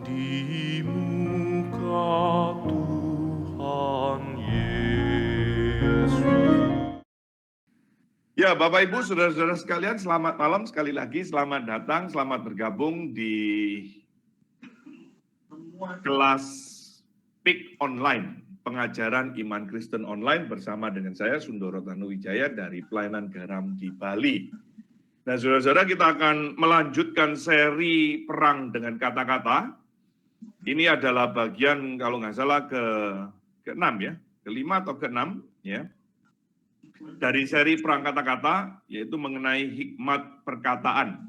di muka Tuhan Yesus. Ya, Bapak Ibu, saudara-saudara sekalian, selamat malam sekali lagi. Selamat datang, selamat bergabung di kelas PIK Online, pengajaran iman Kristen online bersama dengan saya, Sundoro Tanuwijaya dari Pelayanan Garam di Bali. Nah, saudara-saudara, kita akan melanjutkan seri Perang dengan Kata-kata. Ini adalah bagian, kalau nggak salah, ke-6 ya, ke-5 atau ke-6 ya. Dari seri Perang Kata-kata, yaitu mengenai hikmat perkataan.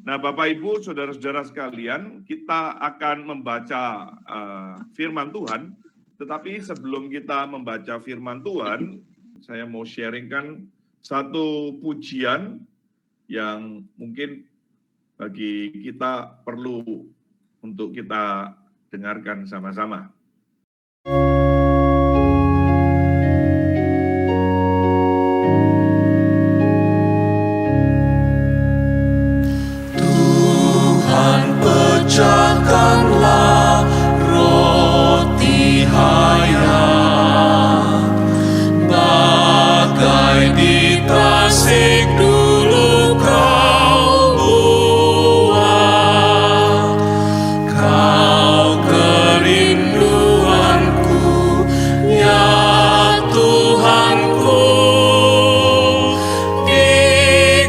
Nah, Bapak Ibu, saudara-saudara sekalian, kita akan membaca firman Tuhan, tetapi sebelum kita membaca firman Tuhan, saya mau sharingkan satu pujian yang mungkin bagi kita perlu untuk kita dengarkan sama-sama. Pecahkanlah roti hayat, bagai di tasik dulu kau buat. Kau kerinduanku, ya Tuhanku, di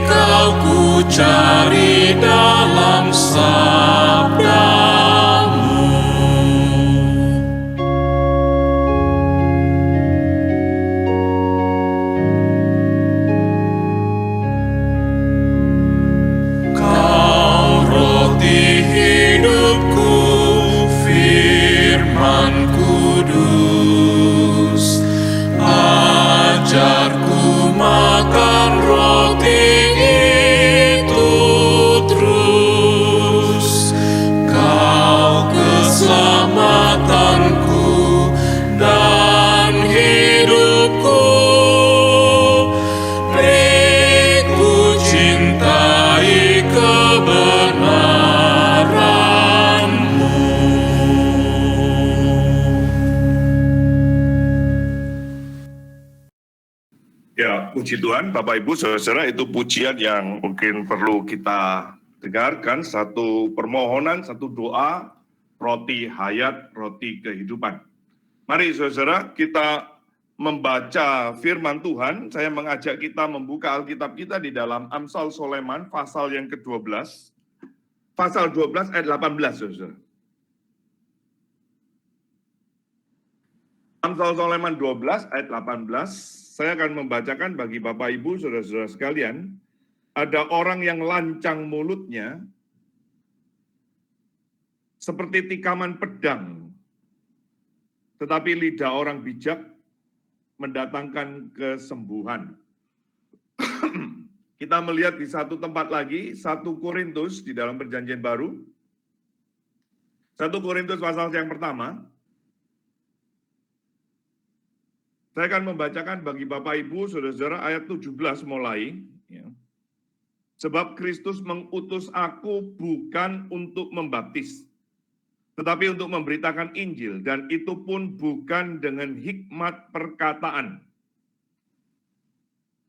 kau ku cari dalam sabdamu. Kau roti hidupku, firman kudus, ajarku makan roti itu terus. Kau keselamatanku dan hidupku, beri ku cintai kebenaran-Mu. Ya, puji Tuhan, Bapak Ibu, saudara-saudara, itu pujian yang mungkin perlu kita dengarkan, satu permohonan, satu doa, roti hayat, roti kehidupan. Mari saudara-saudara, kita membaca firman Tuhan. Saya mengajak kita membuka Alkitab kita di dalam Amsal Soleman, pasal yang ke-12. Pasal 12 ayat 18, saudara. Amsal Soleman 12 ayat 18. Saya akan membacakan bagi Bapak Ibu, saudara-saudara sekalian. Ada orang yang lancang mulutnya seperti tikaman pedang, tetapi lidah orang bijak mendatangkan kesembuhan. Kita melihat di satu tempat lagi, 1 Korintus di dalam Perjanjian Baru. 1 Korintus pasal yang pertama. Saya akan membacakan bagi Bapak Ibu, saudara-saudara, ayat 17 mulai. Ya. Sebab Kristus mengutus aku bukan untuk membaptis, tetapi untuk memberitakan Injil, dan itu pun bukan dengan hikmat perkataan.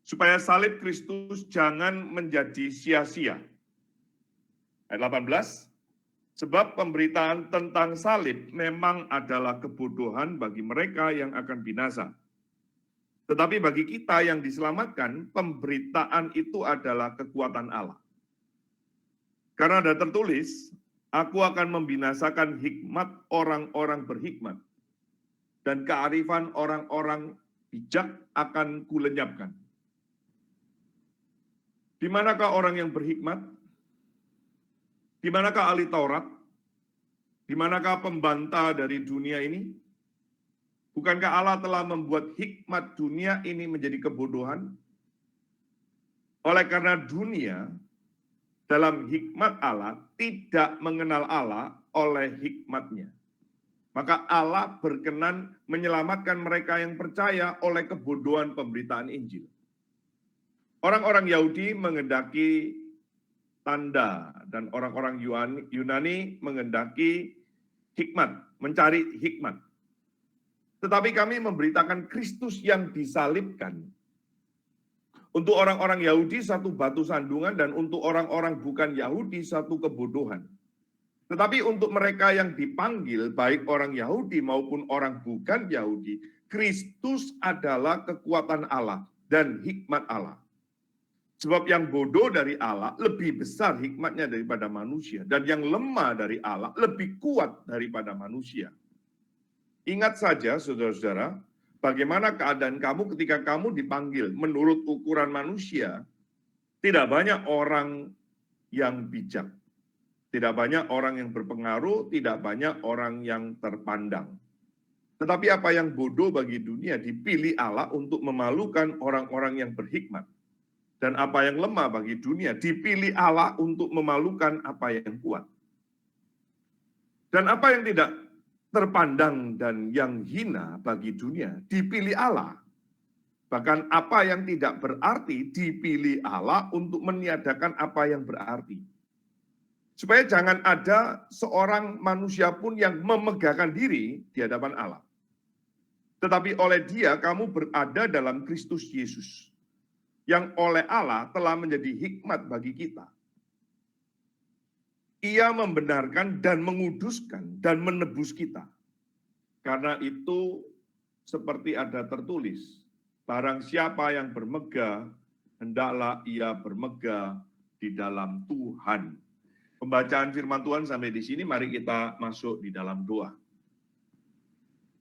Supaya salib Kristus jangan menjadi sia-sia. Ayat 18, sebab pemberitaan tentang salib memang adalah kebodohan bagi mereka yang akan binasa. Tetapi bagi kita yang diselamatkan, pemberitaan itu adalah kekuatan Allah. Karena ada tertulis, aku akan membinasakan hikmat orang-orang berhikmat, dan kearifan orang-orang bijak akan kulenyapkan. Di manakah orang yang berhikmat? Di manakah ahli Taurat? Di manakah pembantah dari dunia ini? Bukankah Allah telah membuat hikmat dunia ini menjadi kebodohan? Oleh karena dunia dalam hikmat Allah tidak mengenal Allah oleh hikmatnya. Maka Allah berkenan menyelamatkan mereka yang percaya oleh kebodohan pemberitaan Injil. Orang-orang Yahudi menghendaki tanda, dan orang-orang Yunani menghendaki hikmat, mencari hikmat. Tetapi kami memberitakan Kristus yang disalibkan. Untuk orang-orang Yahudi satu batu sandungan, dan untuk orang-orang bukan Yahudi satu kebodohan. Tetapi untuk mereka yang dipanggil, baik orang Yahudi maupun orang bukan Yahudi, Kristus adalah kekuatan Allah dan hikmat Allah. Sebab yang bodoh dari Allah lebih besar hikmatnya daripada manusia, dan yang lemah dari Allah lebih kuat daripada manusia. Ingat saja, saudara-saudara, bagaimana keadaan kamu ketika kamu dipanggil menurut ukuran manusia. Tidak banyak orang yang bijak, tidak banyak orang yang berpengaruh, tidak banyak orang yang terpandang. Tetapi apa yang bodoh bagi dunia dipilih Allah untuk memalukan orang-orang yang berhikmat. Dan apa yang lemah bagi dunia dipilih Allah untuk memalukan apa yang kuat. Dan apa yang tidak terpandang dan yang hina bagi dunia dipilih Allah. Bahkan apa yang tidak berarti dipilih Allah untuk meniadakan apa yang berarti. Supaya jangan ada seorang manusia pun yang memegahkan diri di hadapan Allah. Tetapi oleh Dia kamu berada dalam Kristus Yesus, yang oleh Allah telah menjadi hikmat bagi kita. Ia membenarkan dan menguduskan dan menebus kita. Karena itu seperti ada tertulis, barang siapa yang bermegah, hendaklah ia bermegah di dalam Tuhan. Pembacaan firman Tuhan sampai di sini, mari kita masuk di dalam doa.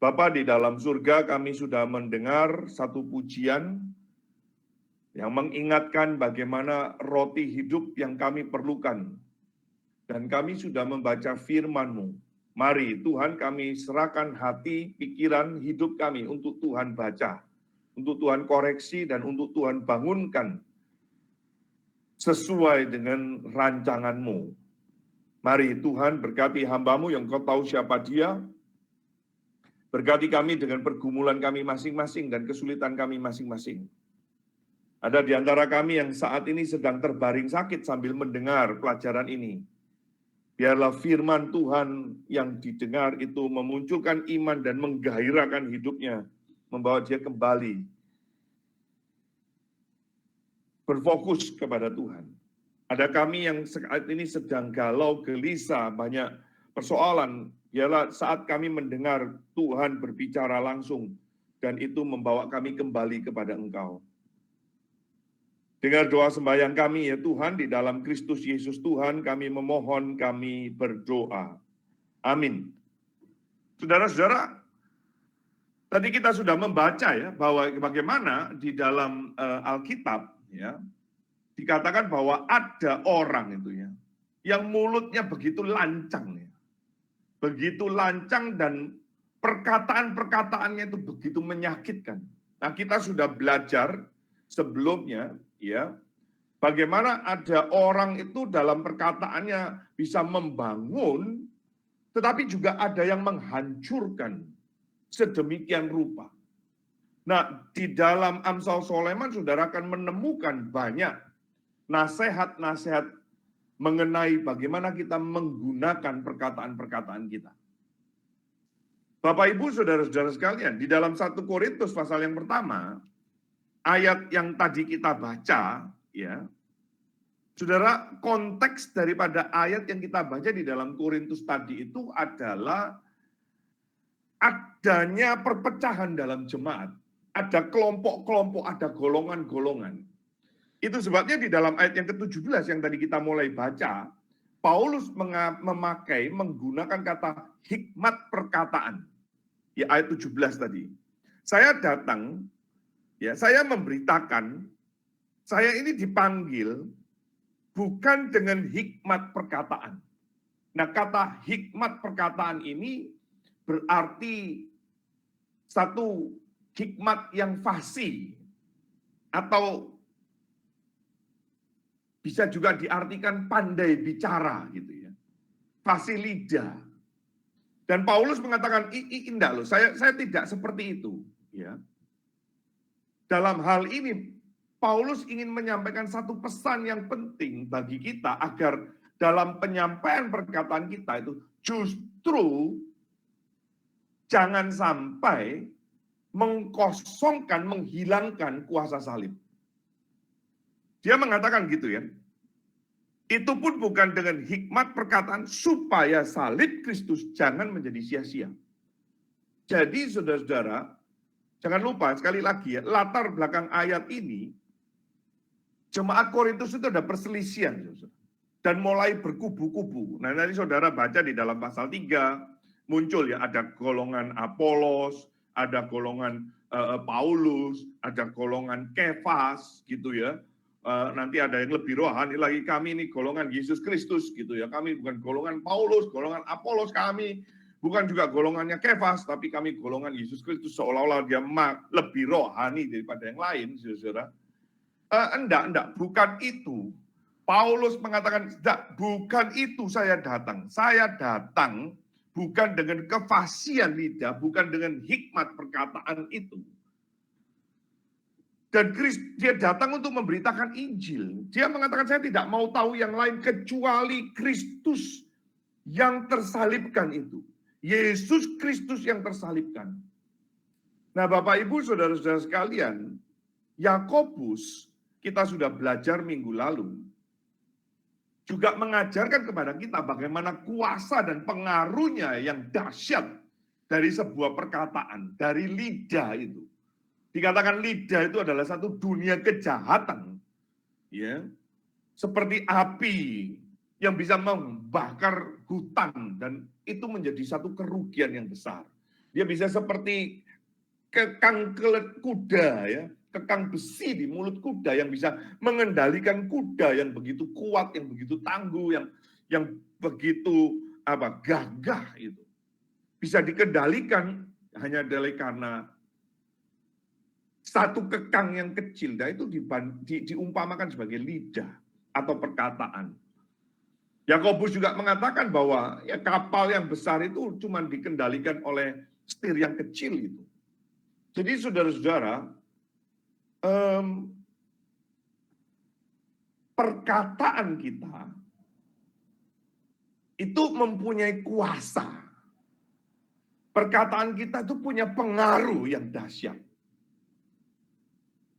Bapa di dalam surga, kami sudah mendengar satu pujian yang mengingatkan bagaimana roti hidup yang kami perlukan. Dan kami sudah membaca firman-Mu. Mari Tuhan, kami serahkan hati, pikiran, hidup kami untuk Tuhan baca, untuk Tuhan koreksi, dan untuk Tuhan bangunkan sesuai dengan rancangan-Mu. Mari Tuhan berkati hamba-Mu yang Kau tahu siapa dia. Berkati kami dengan pergumulan kami masing-masing dan kesulitan kami masing-masing. Ada di antara kami yang saat ini sedang terbaring sakit sambil mendengar pelajaran ini. Biarlah firman Tuhan yang didengar itu memunculkan iman dan menggairahkan hidupnya, membawa dia kembali berfokus kepada Tuhan. Ada kami yang saat ini sedang galau, gelisah, banyak persoalan. Biarlah saat kami mendengar Tuhan berbicara langsung, dan itu membawa kami kembali kepada Engkau. Dengar doa sembahyang kami ya Tuhan, di dalam Kristus Yesus Tuhan kami memohon, kami berdoa. Amin. Saudara-saudara, tadi kita sudah membaca ya, bahwa bagaimana di dalam Alkitab ya, dikatakan bahwa ada orang itu ya, yang mulutnya begitu lancang ya. Begitu lancang dan perkataan-perkataannya itu begitu menyakitkan. Nah, kita sudah belajar sebelumnya ya, bagaimana ada orang itu dalam perkataannya bisa membangun, tetapi juga ada yang menghancurkan sedemikian rupa. Nah, di dalam Amsal Soleman, saudara akan menemukan banyak nasihat-nasihat mengenai bagaimana kita menggunakan perkataan-perkataan kita. Bapak Ibu, saudara-saudara sekalian, di dalam 1 Korintus pasal yang pertama, ayat yang tadi kita baca, ya, saudara, konteks daripada ayat yang kita baca di dalam Korintus tadi itu adalah adanya perpecahan dalam jemaat. Ada kelompok-kelompok, ada golongan-golongan. Itu sebabnya di dalam ayat yang ke-17 yang tadi kita mulai baca, Paulus menggunakan kata hikmat perkataan. Ya, ayat 17 tadi. Saya datang, ya, saya memberitakan, saya ini dipanggil bukan dengan hikmat perkataan. Nah, kata hikmat perkataan ini berarti satu hikmat yang fasih, atau bisa juga diartikan pandai bicara gitu ya. Fasih lidah. Dan Paulus mengatakan, indah loh, saya tidak seperti itu. Ya. Dalam hal ini, Paulus ingin menyampaikan satu pesan yang penting bagi kita agar dalam penyampaian perkataan kita itu justru jangan sampai mengkosongkan, menghilangkan kuasa salib. Dia mengatakan gitu ya. Itu pun bukan dengan hikmat perkataan supaya salib Kristus jangan menjadi sia-sia. Jadi saudara-saudara, jangan lupa sekali lagi ya, latar belakang ayat ini, jemaat Korintus itu ada perselisihan. Dan mulai berkubu-kubu. Nah nanti saudara baca di dalam pasal 3, muncul ya ada golongan Apolos, ada golongan Paulus, ada golongan Kefas gitu ya. Nanti ada yang lebih rohani lagi, kami ini golongan Yesus Kristus gitu ya. Kami bukan golongan Paulus, golongan Apolos, kami bukan juga golongannya Kefas, tapi kami golongan Yesus Kristus, seolah-olah dia lebih rohani daripada yang lain, saudara. Enggak, bukan itu. Paulus mengatakan, bukan itu saya datang. Saya datang bukan dengan kefasihan lidah, bukan dengan hikmat perkataan itu. Dan dia datang untuk memberitakan Injil. Dia mengatakan, saya tidak mau tahu yang lain kecuali Kristus yang tersalibkan itu. Yesus Kristus yang tersalibkan. Nah Bapak Ibu saudara-saudara sekalian, Yakobus kita sudah belajar minggu lalu, juga mengajarkan kepada kita bagaimana kuasa dan pengaruhnya yang dahsyat dari sebuah perkataan, dari lidah itu. Dikatakan lidah itu adalah satu dunia kejahatan, ya, seperti api yang bisa membakar hutan dan itu menjadi satu kerugian yang besar. Dia bisa seperti kekang kuda, ya, kekang besi di mulut kuda yang bisa mengendalikan kuda yang begitu kuat, yang begitu tangguh, yang begitu gagah itu. Bisa dikendalikan hanya karena satu kekang yang kecil, dan itu diumpamakan sebagai lidah atau perkataan. Yakobus juga mengatakan bahwa ya kapal yang besar itu cuma dikendalikan oleh setir yang kecil itu. Jadi saudara-saudara, perkataan kita itu mempunyai kuasa. Perkataan kita itu punya pengaruh yang dahsyat.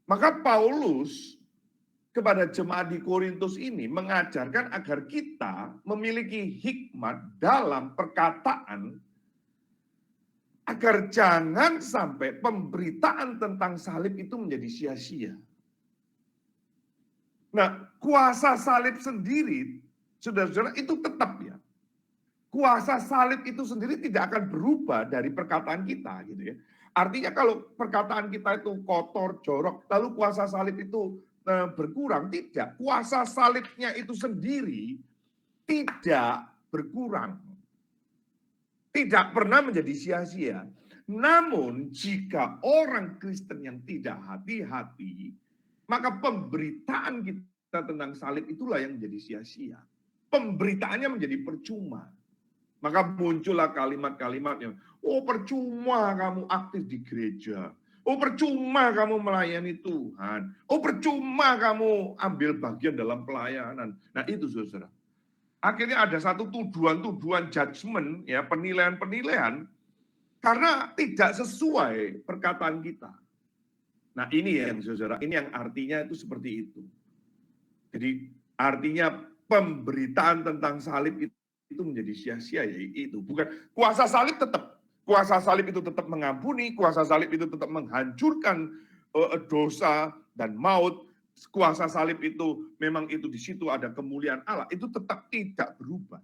Maka Paulus kepada jemaat di Korintus ini mengajarkan agar kita memiliki hikmat dalam perkataan agar jangan sampai pemberitaan tentang salib itu menjadi sia-sia. Nah, kuasa salib sendiri, saudara-saudara, itu tetap ya. Kuasa salib itu sendiri tidak akan berubah dari perkataan kita, gitu ya. Artinya kalau perkataan kita itu kotor, jorok, lalu kuasa salib itu berkurang, tidak. Kuasa salibnya itu sendiri tidak berkurang. Tidak pernah menjadi sia-sia. Namun jika orang Kristen yang tidak hati-hati, maka pemberitaan kita tentang salib itulah yang menjadi sia-sia. Pemberitaannya menjadi percuma. Maka muncullah kalimat-kalimat yang, oh percuma kamu aktif di gereja. Oh percuma kamu melayani Tuhan. Oh percuma kamu ambil bagian dalam pelayanan. Nah itu saudara. Akhirnya ada satu tuduhan-tuduhan judgement, ya, penilaian-penilaian karena tidak sesuai perkataan kita. Nah ini yang saudara, ini yang artinya itu seperti itu. Jadi artinya pemberitaan tentang salib itu menjadi sia-sia, ya itu. Bukan kuasa salib tetap. Kuasa salib itu tetap mengampuni, kuasa salib itu tetap menghancurkan dosa dan maut. Kuasa salib itu memang itu di situ ada kemuliaan Allah, itu tetap tidak berubah.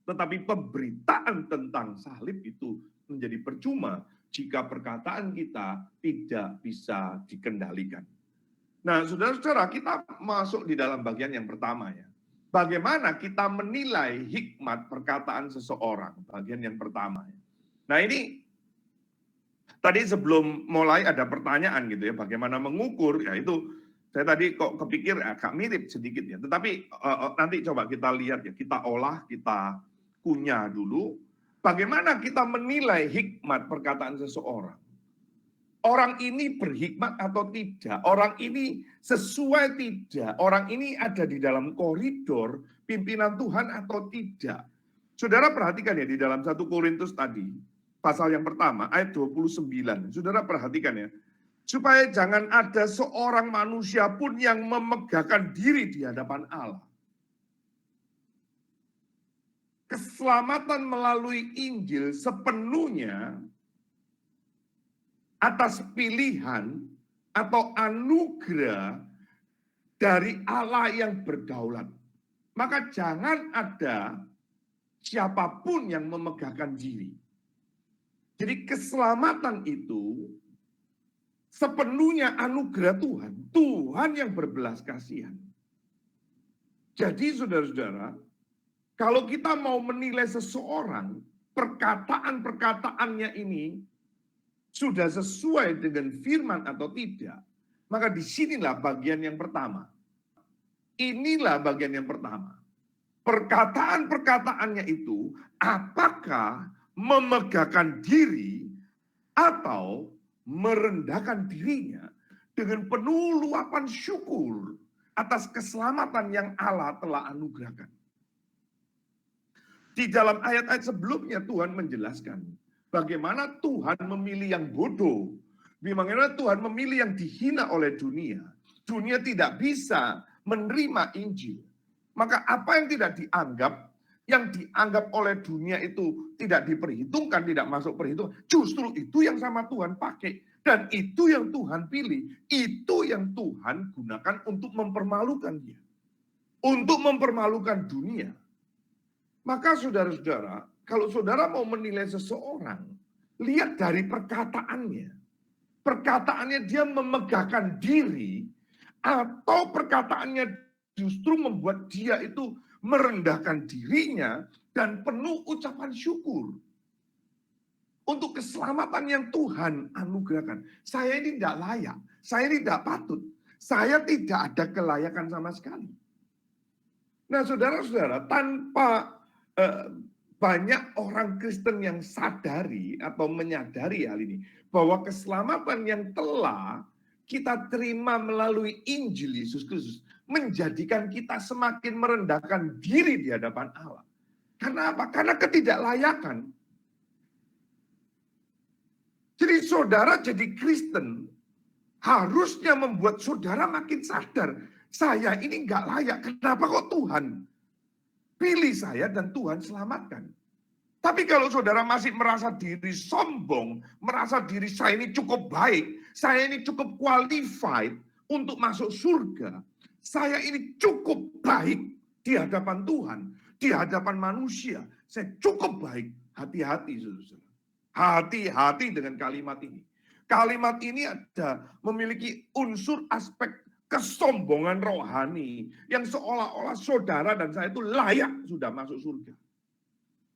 Tetapi pemberitaan tentang salib itu menjadi percuma jika perkataan kita tidak bisa dikendalikan. Nah, saudara-saudara, kita masuk di dalam bagian yang pertama ya. Bagaimana kita menilai hikmat perkataan seseorang, bagian yang pertama ya. Nah, ini tadi sebelum mulai ada pertanyaan gitu ya, bagaimana mengukur, ya itu saya tadi kok kepikir agak mirip sedikit ya, tetapi nanti coba kita lihat ya, kita olah, kita kunyah dulu, bagaimana kita menilai hikmat perkataan seseorang. Orang ini berhikmat atau tidak, orang ini sesuai tidak, orang ini ada di dalam koridor pimpinan Tuhan atau tidak. Saudara perhatikan ya di dalam 1 Korintus tadi, pasal yang pertama, ayat 29. Saudara perhatikan ya, supaya jangan ada seorang manusia pun yang memegahkan diri di hadapan Allah. Keselamatan melalui Injil sepenuhnya atas pilihan atau anugerah dari Allah yang berdaulat. Maka jangan ada siapapun yang memegahkan diri. Jadi keselamatan itu sepenuhnya anugerah Tuhan. Tuhan yang berbelas kasihan. Jadi saudara-saudara, kalau kita mau menilai seseorang, perkataan-perkataannya ini sudah sesuai dengan firman atau tidak, maka disinilah bagian yang pertama. Inilah bagian yang pertama. Perkataan-perkataannya itu apakah memegahkan diri atau merendahkan dirinya dengan penuh luapan syukur atas keselamatan yang Allah telah anugerahkan. Di dalam ayat-ayat sebelumnya Tuhan menjelaskan bagaimana Tuhan memilih yang bodoh, bagaimana Tuhan memilih yang dihina oleh dunia. Dunia tidak bisa menerima Injil. Maka apa yang tidak dianggap, yang dianggap oleh dunia itu tidak diperhitungkan, tidak masuk perhitungan, justru itu yang sama Tuhan pakai. Dan itu yang Tuhan pilih, itu yang Tuhan gunakan untuk mempermalukan dia. Untuk mempermalukan dunia. Maka saudara-saudara, kalau saudara mau menilai seseorang, lihat dari perkataannya. Perkataannya dia memegahkan diri, atau perkataannya justru membuat dia itu merendahkan dirinya dan penuh ucapan syukur. Untuk keselamatan yang Tuhan anugerahkan. Saya ini tidak layak, saya ini tidak patut, saya tidak ada kelayakan sama sekali. Nah saudara-saudara, tanpa banyak orang Kristen yang sadari atau menyadari hal ini, bahwa keselamatan yang telah kita terima melalui Injil Yesus Kristus menjadikan kita semakin merendahkan diri di hadapan Allah. Karena apa? Karena ketidaklayakan. Jadi saudara jadi Kristen harusnya membuat saudara makin sadar, saya ini nggak layak. Kenapa kok Tuhan pilih saya dan Tuhan selamatkan? Tapi kalau saudara masih merasa diri sombong, merasa diri saya ini cukup baik, saya ini cukup qualified untuk masuk surga, saya ini cukup baik di hadapan Tuhan, di hadapan manusia, saya cukup baik, hati-hati saudara. Hati-hati dengan kalimat ini. Kalimat ini ada memiliki unsur aspek kesombongan rohani yang seolah-olah saudara dan saya itu layak sudah masuk surga.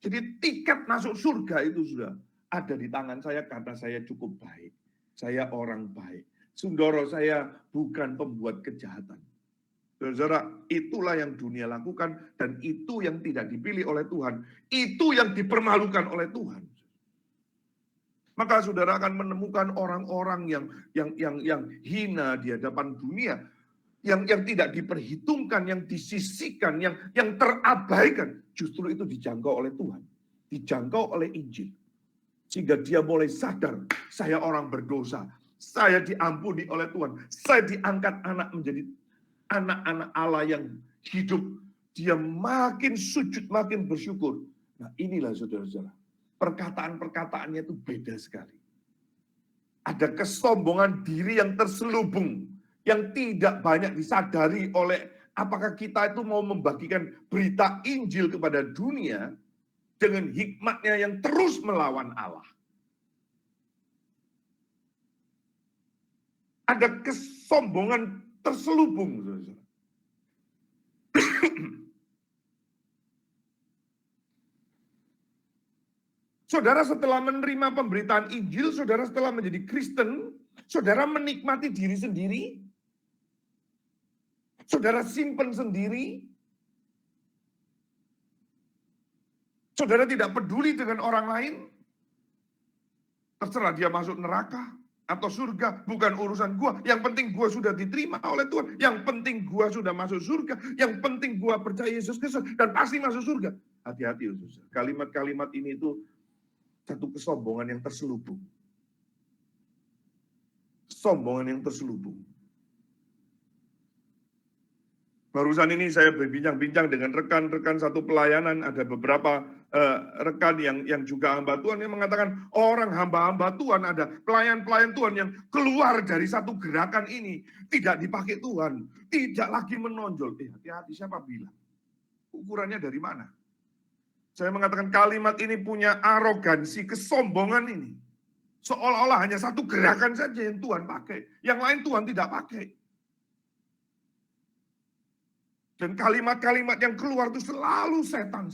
Jadi tiket masuk surga itu sudah ada di tangan saya karena saya cukup baik. Saya orang baik. Sundoro, saya bukan pembuat kejahatan. Saudara, itulah yang dunia lakukan dan itu yang tidak dipilih oleh Tuhan. Itu yang dipermalukan oleh Tuhan. Maka saudara akan menemukan orang-orang yang hina di hadapan dunia, yang tidak diperhitungkan, yang disisihkan, yang terabaikan, justru itu dijangkau oleh Tuhan, dijangkau oleh Injil, sehingga dia mulai sadar, saya orang berdosa, saya diampuni oleh Tuhan, saya diangkat anak menjadi anak-anak Allah yang hidup, dia makin sujud, makin bersyukur. Nah inilah saudara-saudara, perkataan-perkataannya itu beda sekali. Ada kesombongan diri yang terselubung, yang tidak banyak disadari oleh apakah kita itu mau membagikan berita Injil kepada dunia dengan hikmatnya yang terus melawan Allah. Ada kesombongan terselubung, saudara. Saudara setelah menerima pemberitaan Injil, saudara setelah menjadi Kristen, saudara menikmati diri sendiri, saudara simpen sendiri, saudara tidak peduli dengan orang lain, terserah dia masuk neraka, atau surga bukan urusan gua. Yang penting gua sudah diterima oleh Tuhan. Yang penting gua sudah masuk surga. Yang penting gua percaya Yesus Kristus dan pasti masuk surga. Hati-hati, saudara. Kalimat-kalimat ini itu satu kesombongan yang terselubung. Sombongan yang terselubung. Barusan ini saya berbincang-bincang dengan rekan-rekan satu pelayanan, ada beberapa rekan yang juga hamba Tuhan yang mengatakan orang hamba-hamba Tuhan, ada pelayan-pelayan Tuhan yang keluar dari satu gerakan ini, tidak dipakai Tuhan, tidak lagi menonjol. Hati-hati, siapa bilang? Ukurannya dari mana? Saya mengatakan kalimat ini punya arogansi, kesombongan ini. Seolah-olah hanya satu gerakan saja yang Tuhan pakai, yang lain Tuhan tidak pakai. Dan kalimat-kalimat yang keluar itu selalu setan,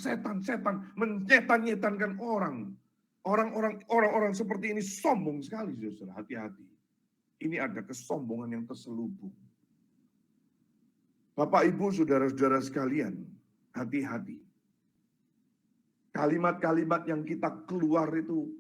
menyetan-nyetankan orang. Orang-orang seperti ini sombong sekali, saudara. Hati-hati. Ini ada kesombongan yang terselubung. Bapak, Ibu, saudara-saudara sekalian, hati-hati. Kalimat-kalimat yang kita keluar itu,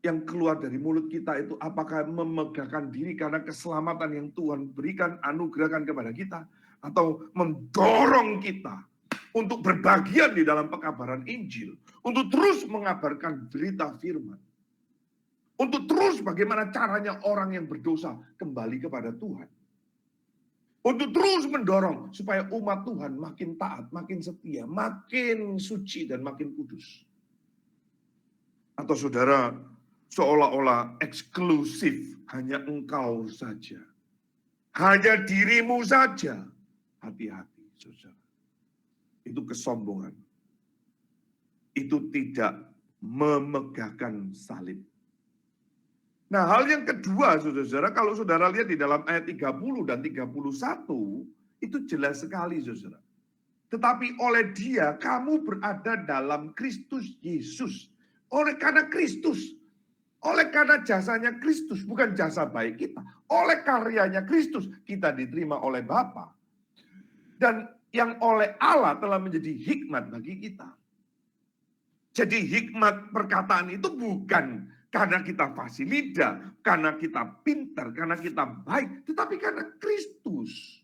yang keluar dari mulut kita itu, apakah memegahkan diri karena keselamatan yang Tuhan berikan, anugerahkan kepada kita, atau mendorong kita untuk berbagian di dalam pekabaran Injil, untuk terus mengabarkan berita firman, untuk terus bagaimana caranya orang yang berdosa kembali kepada Tuhan, untuk terus mendorong supaya umat Tuhan makin taat, makin setia, makin suci, dan makin kudus. Atau saudara seolah-olah eksklusif, hanya engkau saja, hanya dirimu saja. Hati-hati, saudara. Itu kesombongan. Itu tidak memegahkan salib. Nah, hal yang kedua, saudara, kalau saudara lihat di dalam ayat 30 dan 31, itu jelas sekali, saudara. Tetapi oleh Dia, kamu berada dalam Kristus Yesus. Oleh karena Kristus, oleh karena jasanya Kristus, bukan jasa baik kita. Oleh karyanya Kristus, kita diterima oleh Bapa. Dan yang oleh Allah telah menjadi hikmat bagi kita. Jadi hikmat perkataan itu bukan karena kita fasih lidah, karena kita pintar, karena kita baik, tetapi karena Kristus.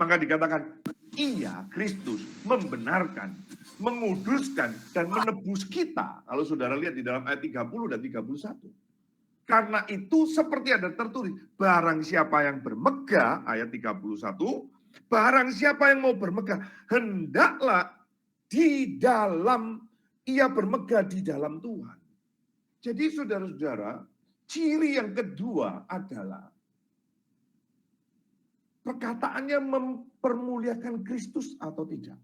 Maka dikatakan, iya Kristus membenarkan, menguduskan, dan menebus kita. Kalau saudara lihat di dalam ayat 30 dan 31. Karena itu seperti ada tertulis, barang siapa yang bermegah, ayat 31, barang siapa yang mau bermegah, hendaklah ia bermegah di dalam Tuhan. Jadi saudara-saudara, ciri yang kedua adalah perkataannya mempermuliakan Kristus atau tidak.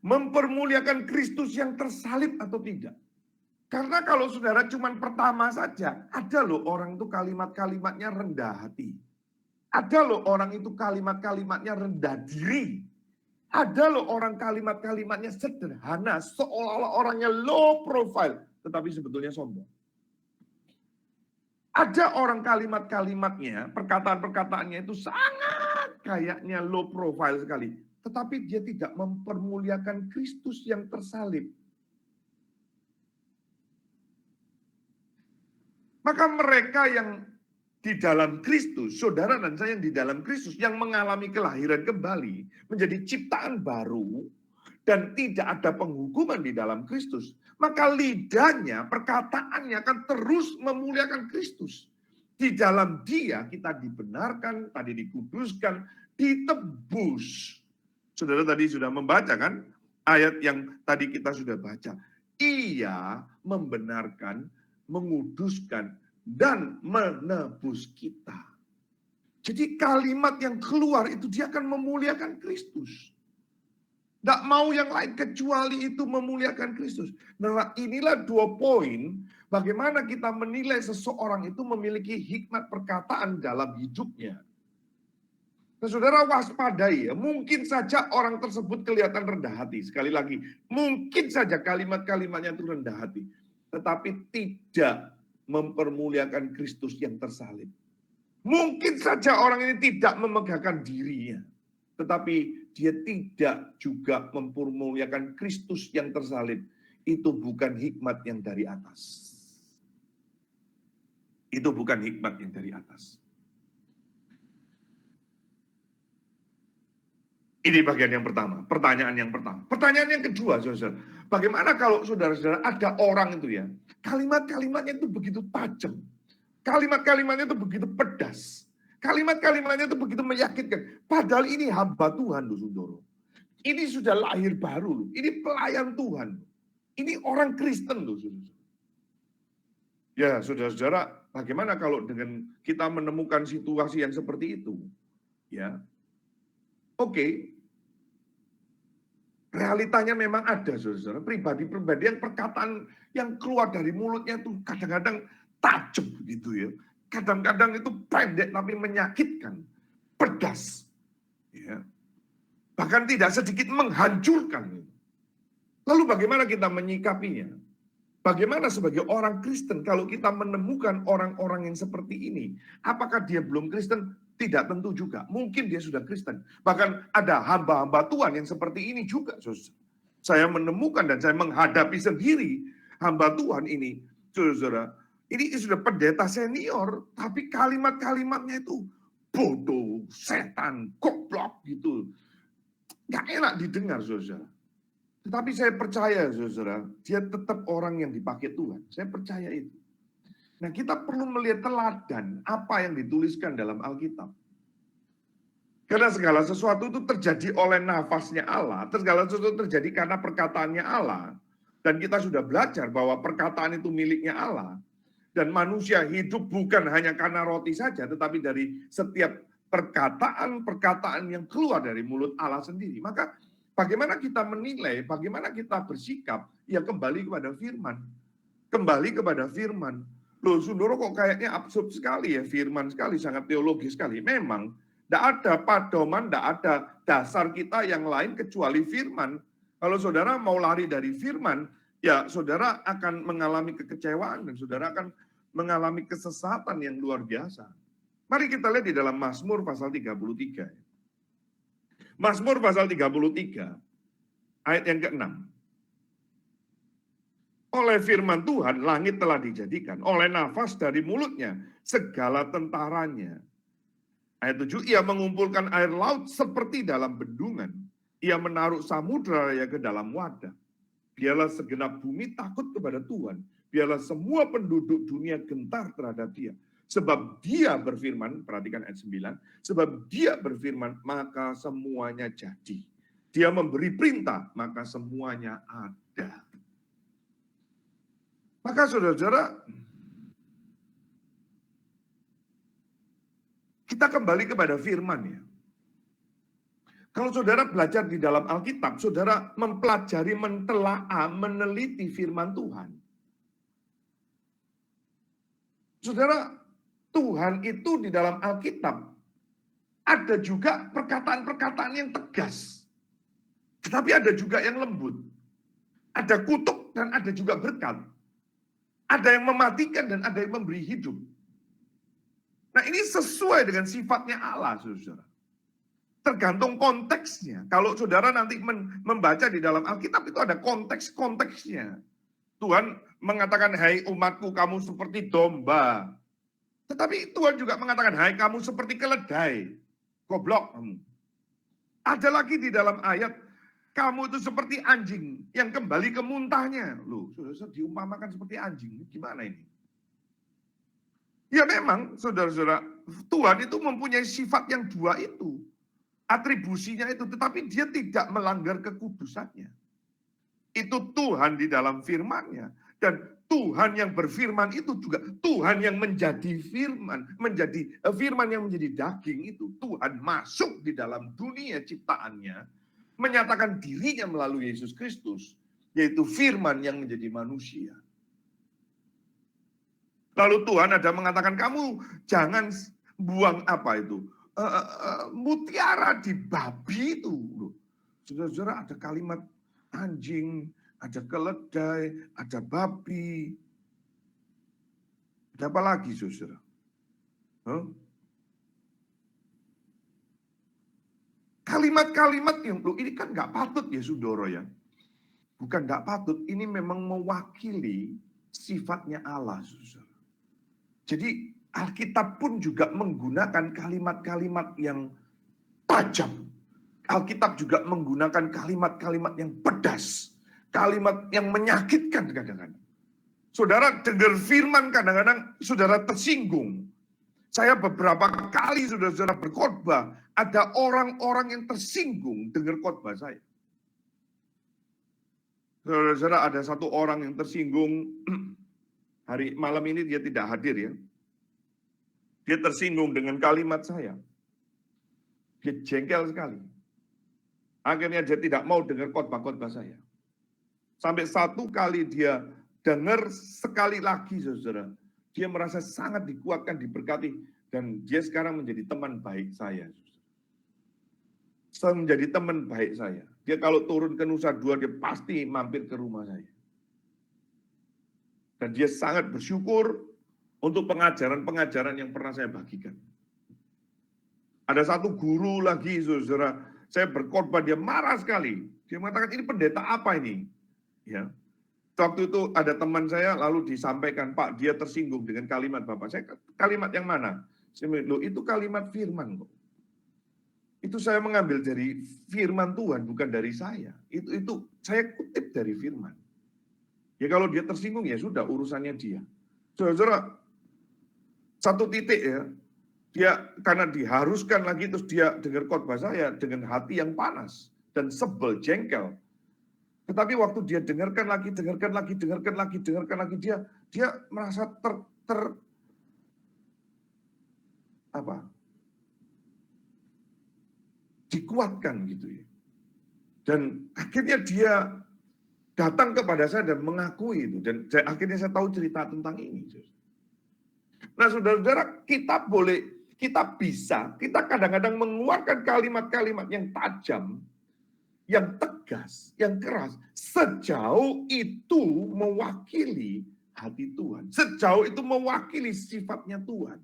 Mempermuliakan Kristus yang tersalib atau tidak. Karena kalau saudara cuma pertama saja, ada loh orang itu kalimat-kalimatnya rendah hati. Ada loh orang itu kalimat-kalimatnya rendah diri. Ada loh orang kalimat-kalimatnya sederhana, seolah-olah orangnya low profile, tetapi sebetulnya sombong. Ada orang kalimat-kalimatnya, perkataan-perkataannya itu sangat kayaknya low profile sekali. Tetapi dia tidak mempermuliakan Kristus yang tersalib. Maka mereka yang di dalam Kristus, saudara dan saya yang di dalam Kristus, yang mengalami kelahiran kembali, menjadi ciptaan baru, dan tidak ada penghukuman di dalam Kristus, maka lidahnya, perkataannya akan terus memuliakan Kristus. Di dalam Dia kita dibenarkan, tadi dikuduskan, ditebus. Saudara tadi sudah membaca kan ayat yang tadi kita sudah baca. Ia membenarkan, menguduskan, dan menebus kita. Jadi kalimat yang keluar itu dia akan memuliakan Kristus. Tidak mau yang lain kecuali itu memuliakan Kristus. Nah, inilah 2 poin bagaimana kita menilai seseorang itu memiliki hikmat perkataan dalam hidupnya. Nah, saudara waspadai ya, mungkin saja orang tersebut kelihatan rendah hati. Sekali lagi, mungkin saja kalimat-kalimatnya itu rendah hati. Tetapi tidak mempermuliakan Kristus yang tersalib. Mungkin saja orang ini tidak memegahkan dirinya. Tetapi dia tidak juga mempermuliakan Kristus yang tersalib. Itu bukan hikmat yang dari atas. Itu bukan hikmat yang dari atas. Ini bagian yang pertama, pertanyaan yang pertama. Pertanyaan yang kedua, saudara. Bagaimana kalau saudara-saudara ada orang itu ya, kalimat-kalimatnya itu begitu tajam. Kalimat-kalimatnya itu begitu pedas. Kalimat-kalimatnya itu begitu meyakinkan. Padahal ini hamba Tuhan loh, saudara. Ini sudah lahir baru loh. Ini pelayan Tuhan. Ini orang Kristen loh, saudara. Ya, saudara-saudara, bagaimana kalau dengan kita menemukan situasi yang seperti itu? Ya, oke. Realitanya memang ada, saudara. Pribadi-pribadi yang perkataan yang keluar dari mulutnya itu kadang-kadang tajam gitu ya. Kadang-kadang itu pendek tapi menyakitkan, pedas. Ya. Bahkan tidak sedikit menghancurkan. Lalu bagaimana kita menyikapinya? Bagaimana sebagai orang Kristen kalau kita menemukan orang-orang yang seperti ini? Apakah dia belum Kristen? Tidak tentu juga. Mungkin dia sudah Kristen. Bahkan ada hamba-hamba Tuhan yang seperti ini juga. Saya menemukan dan saya menghadapi sendiri hamba Tuhan ini. Saudara, ini sudah pendeta senior, tapi kalimat-kalimatnya itu bodoh, setan, goblok gitu. Gak enak didengar, saudara. Tetapi saya percaya, saudara, dia tetap orang yang dipakai Tuhan. Saya percaya itu. Nah, kita perlu melihat teladan apa yang dituliskan dalam Alkitab. Karena segala sesuatu itu terjadi oleh nafasnya Allah, segala sesuatu terjadi karena perkataannya Allah. Dan kita sudah belajar bahwa perkataan itu miliknya Allah. Dan manusia hidup bukan hanya karena roti saja, tetapi dari setiap perkataan-perkataan yang keluar dari mulut Allah sendiri. Maka bagaimana kita menilai, bagaimana kita bersikap, ya kembali kepada firman. Kembali kepada firman. Loh, saudara kok kayaknya absurd sekali ya, firman sekali, sangat teologis sekali. Memang, tidak ada padoman, tidak ada dasar kita yang lain kecuali firman. Kalau saudara mau lari dari firman, ya saudara akan mengalami kekecewaan dan saudara akan mengalami kesesatan yang luar biasa. Mari kita lihat di dalam Mazmur pasal 33. Mazmur pasal 33, ayat yang ke-6. Oleh firman Tuhan, langit telah dijadikan. Oleh nafas dari mulutnya, segala tentaranya. Ayat 7, ia mengumpulkan air laut seperti dalam bendungan. Ia menaruh samudera raya ke dalam wadah. Biarlah segenap bumi takut kepada Tuhan. Biarlah semua penduduk dunia gentar terhadap dia. Sebab dia berfirman, perhatikan ayat 9. Sebab dia berfirman, maka semuanya jadi. Dia memberi perintah, maka semuanya ada. Maka saudara-saudara, kita kembali kepada firman ya. Kalau saudara belajar di dalam Alkitab, saudara mempelajari, mentelaah, meneliti firman Tuhan. Saudara, Tuhan itu di dalam Alkitab ada juga perkataan-perkataan yang tegas. Tetapi ada juga yang lembut. Ada kutuk dan ada juga berkat. Ada yang mematikan dan ada yang memberi hidup. Nah, ini sesuai dengan sifatnya Allah, saudara. Tergantung konteksnya. Kalau saudara nanti membaca di dalam Alkitab itu ada konteks-konteksnya. Tuhan mengatakan, hai umatku, kamu seperti domba. Tetapi Tuhan juga mengatakan, hai kamu seperti keledai. Goblok kamu. Ada lagi di dalam ayat, kamu itu seperti anjing yang kembali ke muntahnya. Loh, saudara diumpamakan seperti anjing. Gimana ini? Ya memang, saudara-saudara, Tuhan itu mempunyai sifat yang dua itu. Atribusinya itu, tetapi dia tidak melanggar kekudusannya. Itu Tuhan di dalam firman-Nya. Dan Tuhan yang berfirman itu juga Tuhan yang menjadi firman. Menjadi firman yang menjadi daging itu. Tuhan masuk di dalam dunia ciptaannya. Menyatakan dirinya melalui Yesus Kristus. Yaitu firman yang menjadi manusia. Lalu Tuhan ada mengatakan, kamu jangan buang apa itu? Mutiara di babi itu. Saudara-saudara, ada kalimat anjing, ada keledai, ada babi. Ada apa lagi, saudara? Kalimat-kalimat yang ini kan nggak patut ya, saudara ya. Bukan nggak patut, ini memang mewakili sifatnya Allah, saudara. Jadi Alkitab pun juga menggunakan kalimat-kalimat yang tajam. Alkitab juga menggunakan kalimat-kalimat yang pedas. Kalimat yang menyakitkan kadang-kadang. Saudara dengar firman kadang-kadang saudara tersinggung. Saya beberapa kali saudara berkhotbah, ada orang-orang yang tersinggung dengar khotbah saya. Saudara-saudara, ada satu orang yang tersinggung, hari malam ini dia tidak hadir ya. Dia tersinggung dengan kalimat saya. Dia jengkel sekali. Akhirnya dia tidak mau dengar khotbah-khotbah saya. Sampai satu kali dia dengar sekali lagi, saudara. Dia merasa sangat dikuatkan, diberkati. Dan dia sekarang menjadi teman baik saya. Menjadi teman baik saya. Dia kalau turun ke Nusa Dua, dia pasti mampir ke rumah saya. Dan dia sangat bersyukur untuk pengajaran-pengajaran yang pernah saya bagikan. Ada satu guru lagi, saudara. Saya berkhotbah, dia marah sekali. Dia mengatakan, ini pendeta apa ini? Ya. Waktu itu ada teman saya, lalu disampaikan, Pak, dia tersinggung dengan kalimat Bapak. Saya, kalimat yang mana? Saya bilang, loh, itu kalimat firman kok. Itu saya mengambil dari firman Tuhan, bukan dari saya. Itu saya kutip dari firman. Ya kalau dia tersinggung, ya sudah, urusannya dia. Saudara, satu titik ya, dia karena diharuskan lagi, terus dia dengar khotbah saya dengan hati yang panas dan sebel, jengkel. Tetapi waktu dia dengarkan lagi, dia merasa dikuatkan gitu ya. Dan akhirnya dia datang kepada saya dan mengakui itu. Dan akhirnya saya tahu cerita tentang ini. Nah saudara-saudara, kita kadang-kadang mengeluarkan kalimat-kalimat yang tajam, yang tegas, yang keras, sejauh itu mewakili hati Tuhan. Sejauh itu mewakili sifatnya Tuhan.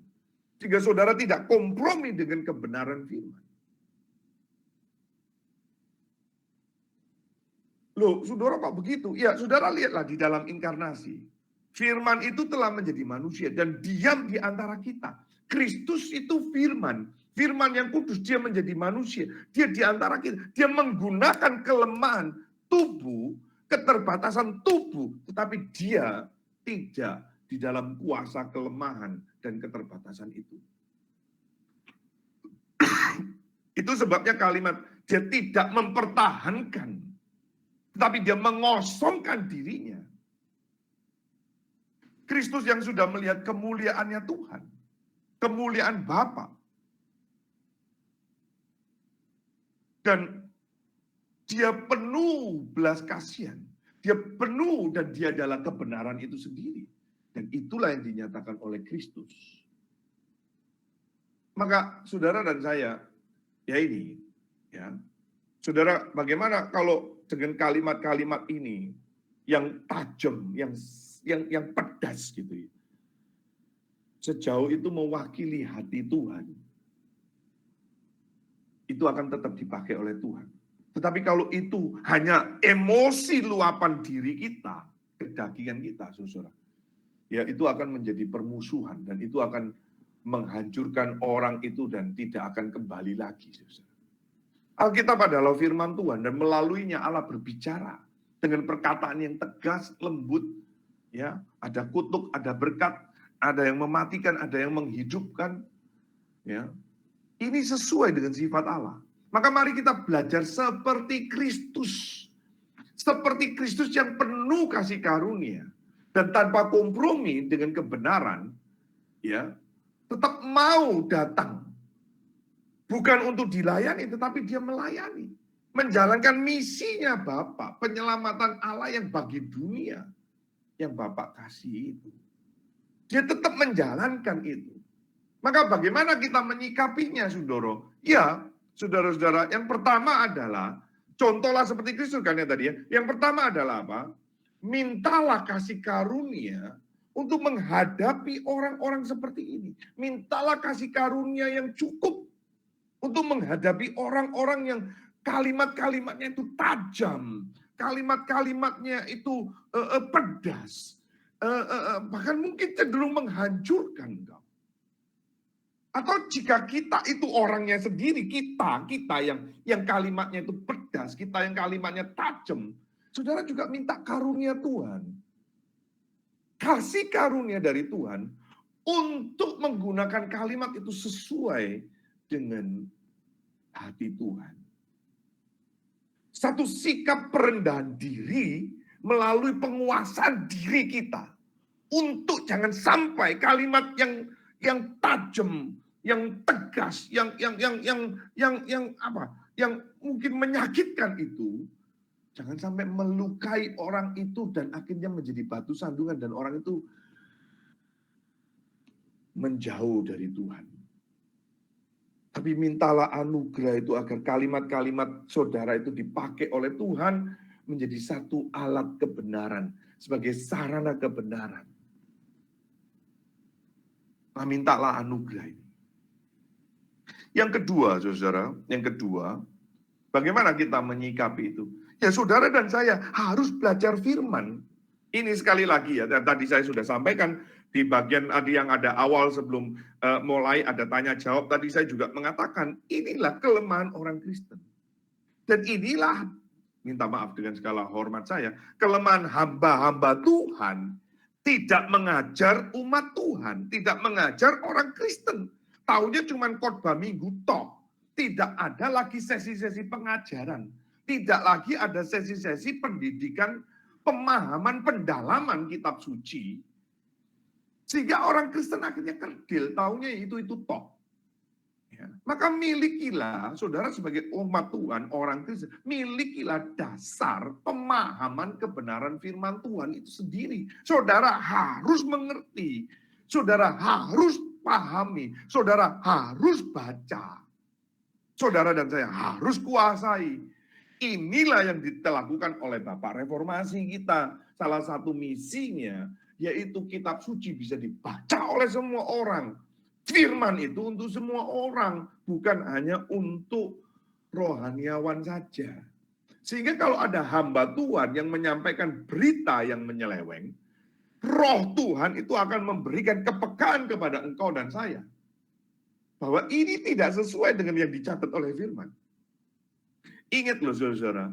Sehingga saudara tidak kompromi dengan kebenaran firman. Loh, saudara kok begitu? Ya, saudara lihatlah di dalam inkarnasi. Firman itu telah menjadi manusia dan diam di antara kita. Kristus itu firman. Firman yang kudus, dia menjadi manusia. Dia di antara kita. Dia menggunakan kelemahan tubuh, keterbatasan tubuh. Tetapi dia tidak di dalam kuasa kelemahan dan keterbatasan itu. Itu sebabnya kalimat, dia tidak mempertahankan. Tetapi dia mengosongkan dirinya. Kristus yang sudah melihat kemuliaannya Tuhan. Kemuliaan Bapa. Dan dia penuh belas kasihan. Dia penuh dan dia adalah kebenaran itu sendiri. Dan itulah yang dinyatakan oleh Kristus. Maka saudara dan saya, ya ini, ya, saudara, bagaimana kalau dengan kalimat-kalimat ini yang tajam, yang pedas gitu ya. Sejauh itu mewakili hati Tuhan. Itu akan tetap dipakai oleh Tuhan. Tetapi kalau itu hanya emosi luapan diri kita, kedagingan kita, saudara, ya itu akan menjadi permusuhan dan itu akan menghancurkan orang itu dan tidak akan kembali lagi, saudara. Alkitab adalah firman Tuhan dan melaluinya Allah berbicara dengan perkataan yang tegas, lembut, ya, ada kutuk, ada berkat, ada yang mematikan, ada yang menghidupkan, ya. Ini sesuai dengan sifat Allah. Maka mari kita belajar seperti Kristus. Seperti Kristus yang penuh kasih karunia dan tanpa kompromi dengan kebenaran, ya, tetap mau datang. Bukan untuk dilayani, tetapi dia melayani. Menjalankan misinya Bapa, penyelamatan Allah yang bagi dunia, yang Bapa kasih itu. Dia tetap menjalankan itu. Maka bagaimana kita menyikapinya, saudara? Ya, saudara-saudara, yang pertama adalah, contohlah seperti Kristus kan ya tadi ya. Yang pertama adalah apa? Mintalah kasih karunia untuk menghadapi orang-orang seperti ini. Mintalah kasih karunia yang cukup untuk menghadapi orang-orang yang kalimat-kalimatnya itu tajam, kalimat-kalimatnya itu pedas, bahkan mungkin cenderung menghancurkan engkau. Atau jika kita itu orangnya sendiri, kita yang kalimatnya itu pedas, kita yang kalimatnya tajam, saudara juga minta karunia Tuhan. Kasih karunia dari Tuhan untuk menggunakan kalimat itu sesuai dengan hati Tuhan. Satu sikap perendahan diri melalui penguasaan diri kita. Untuk jangan sampai kalimat yang tajam, yang tegas, yang mungkin menyakitkan itu, jangan sampai melukai orang itu dan akhirnya menjadi batu sandungan dan orang itu menjauh dari Tuhan. Tapi mintalah anugerah itu agar kalimat-kalimat saudara itu dipakai oleh Tuhan menjadi satu alat kebenaran, sebagai sarana kebenaran. Nah, mintalah anugerah ini. Yang kedua, saudara, bagaimana kita menyikapi itu? Ya, saudara dan saya harus belajar firman. Ini sekali lagi ya, tadi saya sudah sampaikan di bagian yang ada awal sebelum mulai ada tanya jawab. Tadi saya juga mengatakan, inilah kelemahan orang Kristen. Dan inilah, minta maaf dengan segala hormat saya, kelemahan hamba-hamba Tuhan tidak mengajar umat Tuhan, tidak mengajar orang Kristen. Taunya cuma khotbah minggu toh. Tidak ada lagi sesi-sesi pengajaran. Tidak lagi ada sesi-sesi pendidikan, pemahaman, pendalaman kitab suci. Sehingga orang Kristen akhirnya kerdil, taunya itu toh. Ya. Maka milikilah, saudara sebagai umat Tuhan, orang Kristen, milikilah dasar pemahaman kebenaran firman Tuhan itu sendiri. Saudara harus mengerti, saudara harus pahami, saudara harus baca. Saudara dan saya harus kuasai. Inilah yang dilakukan oleh Bapak Reformasi kita. Salah satu misinya, yaitu kitab suci bisa dibaca oleh semua orang. Firman itu untuk semua orang, bukan hanya untuk rohaniawan saja. Sehingga kalau ada hamba Tuhan yang menyampaikan berita yang menyeleweng, Roh Tuhan itu akan memberikan kepekaan kepada engkau dan saya. Bahwa ini tidak sesuai dengan yang dicatat oleh firman. Ingat loh saudara,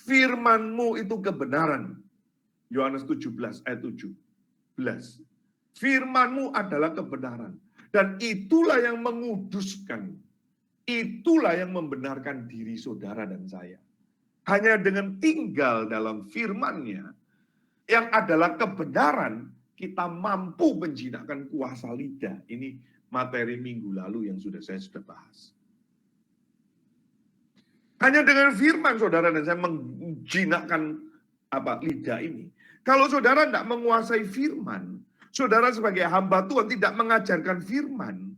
firmanmu itu kebenaran. Yohanes 17 ayat 17. Firmanmu adalah kebenaran. Dan itulah yang menguduskan. Itulah yang membenarkan diri saudara dan saya. Hanya dengan tinggal dalam firman-Nya, yang adalah kebenaran, kita mampu menjinakkan kuasa lidah. Ini materi minggu lalu yang saya sudah bahas. Hanya dengan firman saudara dan saya menjinakkan lidah ini. Kalau saudara tidak menguasai firman, saudara sebagai hamba Tuhan tidak mengajarkan firman,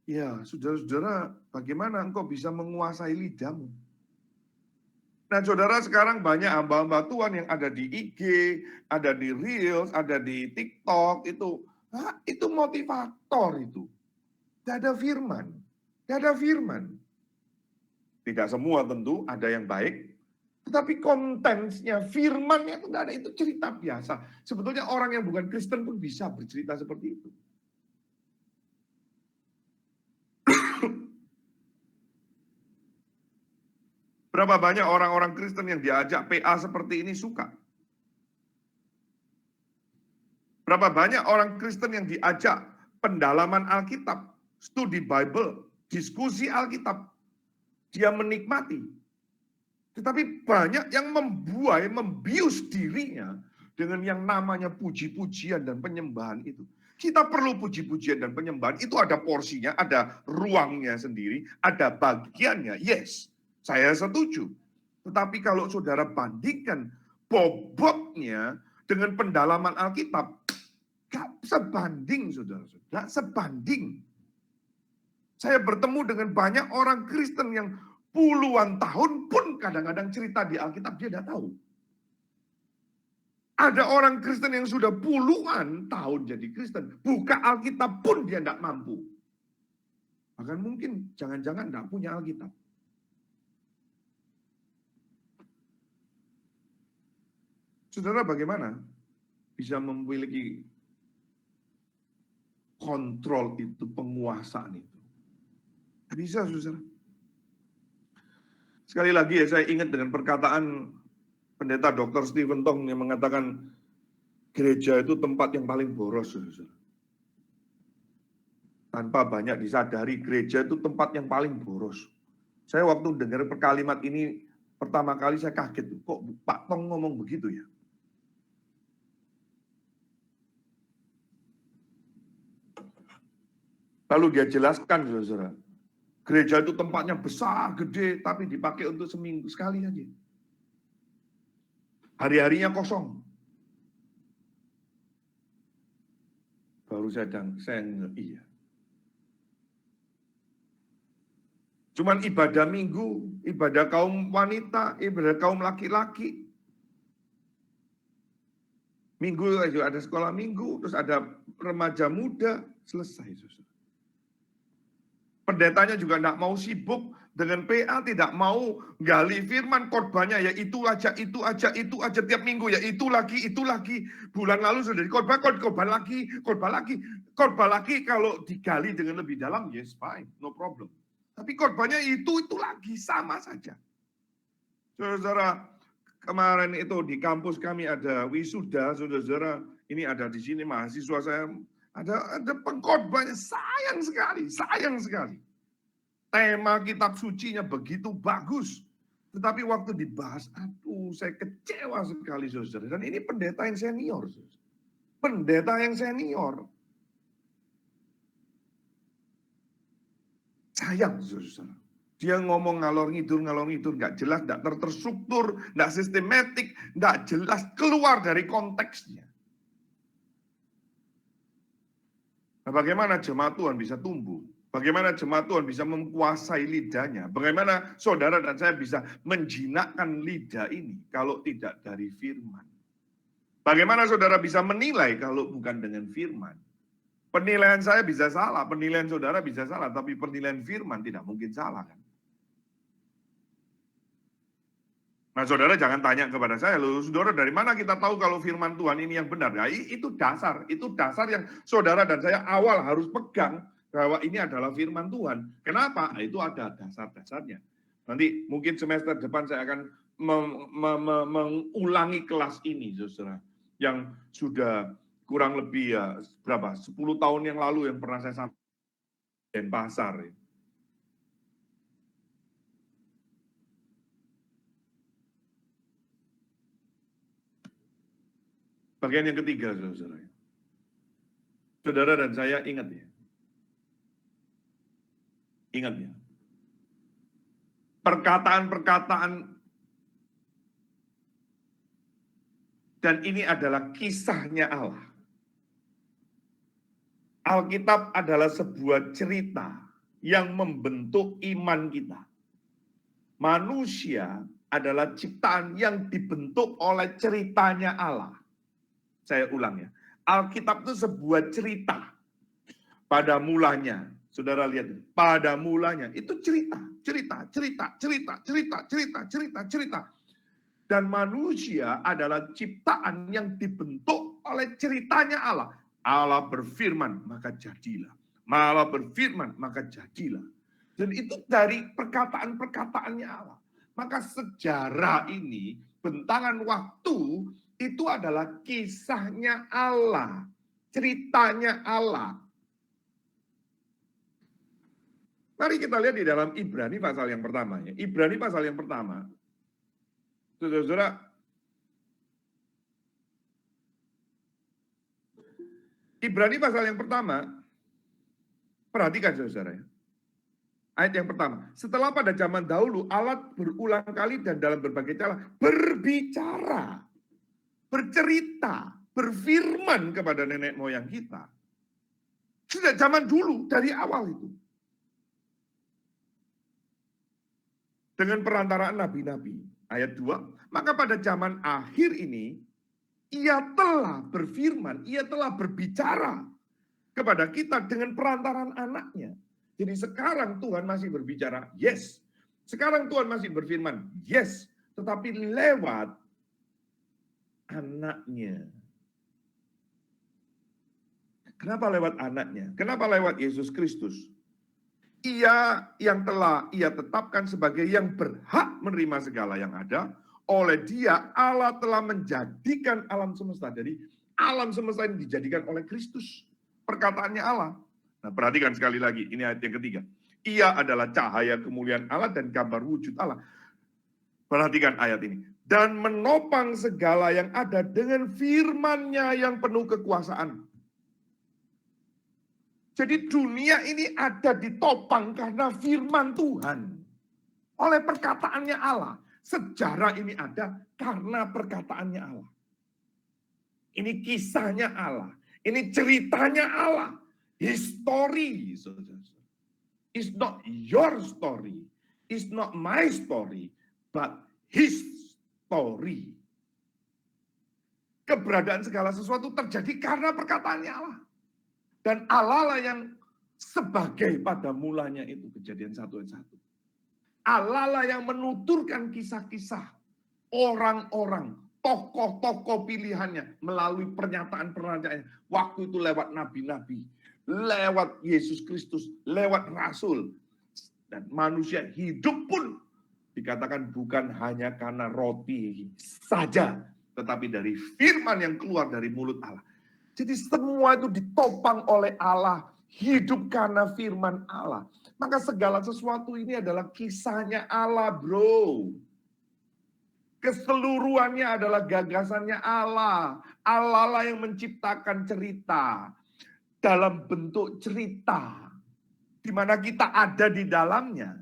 ya saudara-saudara, bagaimana engkau bisa menguasai lidahmu? Nah saudara, sekarang banyak hamba-hamba Tuhan yang ada di IG, ada di Reels, ada di TikTok, itu motivator itu. Tidak ada firman. Tidak ada firman. Tidak semua tentu, ada yang baik. Tetapi kontennya, firmannya itu tidak ada, itu cerita biasa. Sebetulnya orang yang bukan Kristen pun bisa bercerita seperti itu. Berapa banyak orang-orang Kristen yang diajak PA seperti ini suka? Berapa banyak orang Kristen yang diajak pendalaman Alkitab, studi Bible, diskusi Alkitab, dia menikmati. Tetapi banyak yang membius dirinya dengan yang namanya puji-pujian dan penyembahan itu. Kita perlu puji-pujian dan penyembahan, itu ada porsinya, ada ruangnya sendiri, ada bagiannya, yes. Saya setuju. Tetapi kalau saudara bandingkan bobotnya dengan pendalaman Alkitab, gak sebanding saudara-saudara. Gak sebanding. Saya bertemu dengan banyak orang Kristen yang puluhan tahun pun kadang-kadang cerita di Alkitab dia tidak tahu. Ada orang Kristen yang sudah puluhan tahun jadi Kristen, buka Alkitab pun dia tidak mampu. Bahkan mungkin jangan-jangan tidak punya Alkitab. Saudara bagaimana? bisa memiliki kontrol itu, penguasaan itu. Bisa, saudara. Sekali lagi ya, saya ingat dengan perkataan pendeta Dr. Stephen Tong yang mengatakan gereja itu tempat yang paling boros, saudara. Tanpa banyak disadari, gereja itu tempat yang paling boros. Saya waktu dengar kalimat ini pertama kali saya kaget, kok Pak Tong ngomong begitu ya? Lalu dia jelaskan, saudara, gereja itu tempatnya besar, gede, tapi dipakai untuk seminggu sekali aja. Hari-harinya kosong. Baru saya iya. Cuman ibadah minggu, ibadah kaum wanita, ibadah kaum laki-laki. Minggu ada sekolah minggu, terus ada remaja muda, selesai. Saudara. Pendetanya juga tidak mau sibuk dengan PA, tidak mau gali firman, khotbahnya ya itu aja, tiap minggu ya itu lagi. Bulan lalu sudah khotbah lagi, kalau digali dengan lebih dalam, yes fine, no problem. Tapi khotbahnya itu lagi, sama saja. Saudara, kemarin itu di kampus kami ada wisuda, saudara, ini ada di sini mahasiswa saya, ada pengkhotbahnya, sayang sekali. Tema kitab sucinya begitu bagus. Tetapi waktu dibahas, aduh saya kecewa sekali, saudara. Dan ini pendeta yang senior. Saudara. Pendeta yang senior. Sayang, saudara. Dia ngomong ngalor ngidul, nggak jelas, nggak terstruktur, nggak sistematik, nggak jelas, keluar dari konteksnya. Nah, bagaimana jemaat Tuhan bisa tumbuh? Bagaimana jemaat Tuhan bisa menguasai lidahnya? Bagaimana saudara dan saya bisa menjinakkan lidah ini kalau tidak dari firman? Bagaimana saudara bisa menilai kalau bukan dengan firman? Penilaian saya bisa salah, penilaian saudara bisa salah, tapi penilaian firman tidak mungkin salah kan? Nah, saudara jangan tanya kepada saya, loh, saudara dari mana kita tahu kalau firman Tuhan ini yang benar? Nah, itu dasar yang saudara dan saya awal harus pegang bahwa ini adalah firman Tuhan. Kenapa? Itu ada dasar-dasarnya. Nanti mungkin semester depan saya akan mengulangi kelas ini, saudara, yang sudah kurang lebih ya berapa? 10 tahun yang lalu yang pernah saya sampaikan di Denpasar. Bagian yang ketiga, saudara. Saudara dan saya ingat ya. Perkataan-perkataan dan ini adalah kisahnya Allah. Alkitab adalah sebuah cerita yang membentuk iman kita. Manusia adalah ciptaan yang dibentuk oleh ceritanya Allah. Saya ulang ya. Alkitab itu sebuah cerita. Pada mulanya, saudara lihat, pada mulanya itu cerita. Dan manusia adalah ciptaan yang dibentuk oleh ceritanya Allah. Allah berfirman, maka jadilah. Allah berfirman, maka jadilah. Dan itu dari perkataan-perkataannya Allah. Maka sejarah ini, bentangan waktu, itu adalah kisahnya Allah, ceritanya Allah. Mari kita lihat di dalam Ibrani pasal yang pertama. Ibrani pasal yang pertama, saudara-saudara, Ibrani pasal yang pertama, perhatikan saudara. Ayat yang pertama, setelah pada zaman dahulu Allah berulang kali dan dalam berbagai cara berbicara, bercerita, berfirman kepada nenek moyang kita. Sejak zaman dulu, dari awal itu. Dengan perantaraan nabi-nabi. Ayat 2, maka pada zaman akhir ini, ia telah berfirman, ia telah berbicara kepada kita dengan perantaraan anaknya. Jadi sekarang Tuhan masih berbicara, yes. Sekarang Tuhan masih berfirman, yes. Tetapi lewat anaknya. Kenapa lewat anaknya? Kenapa lewat Yesus Kristus? Ia yang telah ia tetapkan sebagai yang berhak menerima segala yang ada. Oleh dia Allah telah menjadikan alam semesta. Jadi alam semesta ini dijadikan oleh Kristus. Perkataannya Allah. Nah, perhatikan sekali lagi, ini ayat yang ketiga. Ia adalah cahaya kemuliaan Allah dan gambar wujud Allah. Perhatikan ayat ini. Dan menopang segala yang ada dengan firman-Nya yang penuh kekuasaan. Jadi dunia ini ada ditopang karena firman Tuhan. Oleh perkataannya Allah. Sejarah ini ada karena perkataannya Allah. Ini kisahnya Allah. Ini ceritanya Allah. History. It's not your story. It's not my story. But His story. Keberadaan segala sesuatu terjadi karena perkataannya Allah. Dan Allah lah yang sebagai pada mulanya itu, Kejadian 1 ayat 1. Allah lah yang menuturkan kisah-kisah orang-orang, tokoh-tokoh pilihannya melalui pernyataan-pernyataannya. Waktu itu lewat nabi-nabi, lewat Yesus Kristus, lewat Rasul. Dan manusia hidup pun dikatakan bukan hanya karena roti saja, tetapi dari firman yang keluar dari mulut Allah. Jadi semua itu ditopang oleh Allah, hidup karena firman Allah. Maka segala sesuatu ini adalah kisahnya Allah, bro. Keseluruhannya adalah gagasannya Allah. Allah lah yang menciptakan cerita dalam bentuk cerita, di mana kita ada di dalamnya.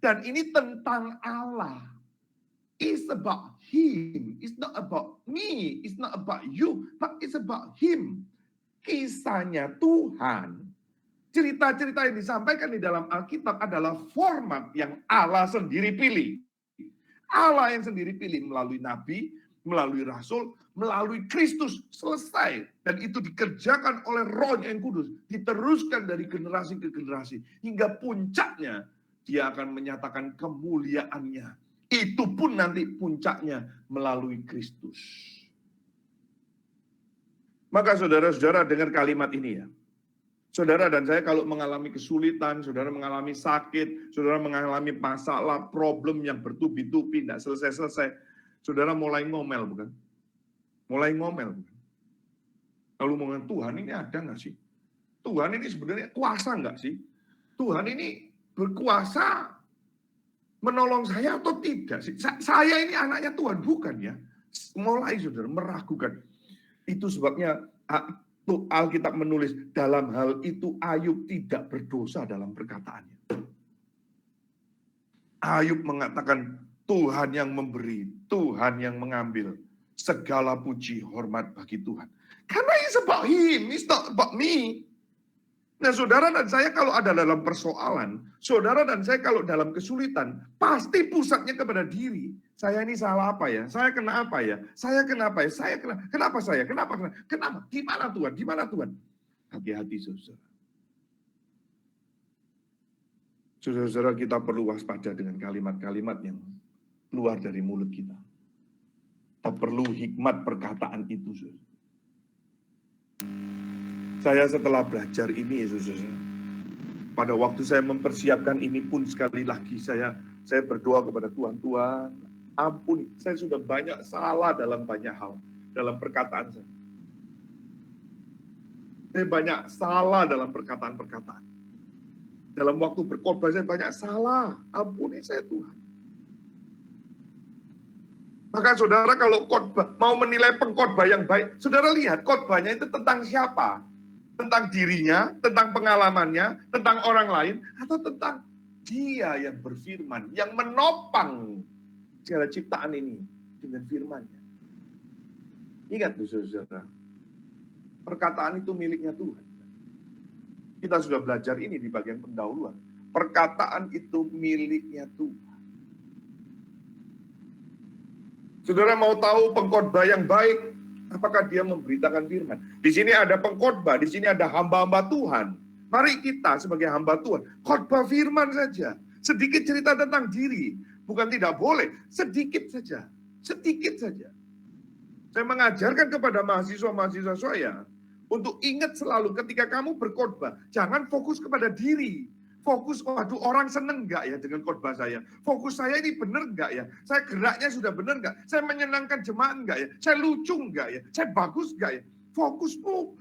Dan ini tentang Allah. It's about Him. It's not about me. It's not about you. But it's about Him. Kisahnya Tuhan. Cerita-cerita yang disampaikan di dalam Alkitab adalah format yang Allah sendiri pilih. Allah yang sendiri pilih melalui nabi, melalui rasul, melalui Kristus. Selesai. Dan itu dikerjakan oleh Roh yang Kudus. Diteruskan dari generasi ke generasi. Hingga puncaknya dia akan menyatakan kemuliaannya. Itu pun nanti puncaknya melalui Kristus. Maka saudara-saudara dengar kalimat ini ya. Saudara dan saya kalau mengalami kesulitan, saudara mengalami sakit, saudara mengalami masalah, problem yang bertubi-tubi, tidak selesai-selesai, saudara mulai ngomel bukan? Mulai ngomel bukan? Lalu mengatakan, Tuhan ini ada nggak sih? Tuhan ini sebenarnya kuasa nggak sih? Tuhan ini berkuasa menolong saya atau tidak sih? Saya ini anaknya Tuhan, bukan ya? Mulai saudara meragukan. Itu sebabnya Alkitab menulis, dalam hal itu Ayub tidak berdosa dalam perkataannya. Ayub mengatakan, Tuhan yang memberi, Tuhan yang mengambil. Segala puji hormat bagi Tuhan. Karena it's about Him, it's not about me. Nah saudara dan saya kalau ada dalam persoalan, saudara dan saya kalau dalam kesulitan, pasti pusatnya kepada diri. Saya ini salah apa ya? Saya kena apa ya? Saya kenapa ya? Saya kena, kenapa saya? Kenapa? Di mana Tuhan? Di mana Tuhan? Hati-hati saudara. Saudara-saudara kita perlu waspada dengan kalimat-kalimat yang keluar dari mulut kita. Kita perlu hikmat perkataan itu saudara. Saya setelah belajar ini, saudara, pada waktu saya mempersiapkan ini pun sekali lagi saya berdoa kepada Tuhan, Tuhan, ampuni, saya sudah banyak salah dalam banyak hal, dalam perkataan saya. Saya banyak salah dalam perkataan-perkataan. Dalam waktu berkhotbah saya banyak salah, ampuni saya Tuhan. Maka saudara kalau khotbah, mau menilai pengkhotbah yang baik, saudara lihat khotbahnya itu tentang siapa? Tentang dirinya, tentang pengalamannya, tentang orang lain, atau tentang dia yang berfirman, yang menopang segala ciptaan ini dengan firman-Nya. Ingat saudara, perkataan itu miliknya Tuhan. Kita sudah belajar ini di bagian pendahuluan. Perkataan itu miliknya Tuhan. Saudara mau tahu pengkhotbah yang baik? Apakah dia memberitakan firman? Di sini ada pengkhotbah, di sini ada hamba-hamba Tuhan. Mari kita sebagai hamba Tuhan, khotbah firman saja. Sedikit cerita tentang diri. Bukan tidak boleh, sedikit saja. Sedikit saja. Saya mengajarkan kepada mahasiswa-mahasiswa saya, Untuk ingat selalu ketika kamu berkhotbah, jangan fokus kepada diri. Fokus, waduh orang seneng nggak ya dengan khotbah saya? Fokus saya ini benar nggak ya? Saya geraknya sudah benar nggak? Saya menyenangkan jemaat nggak ya? Saya lucu nggak ya? Saya bagus nggak ya?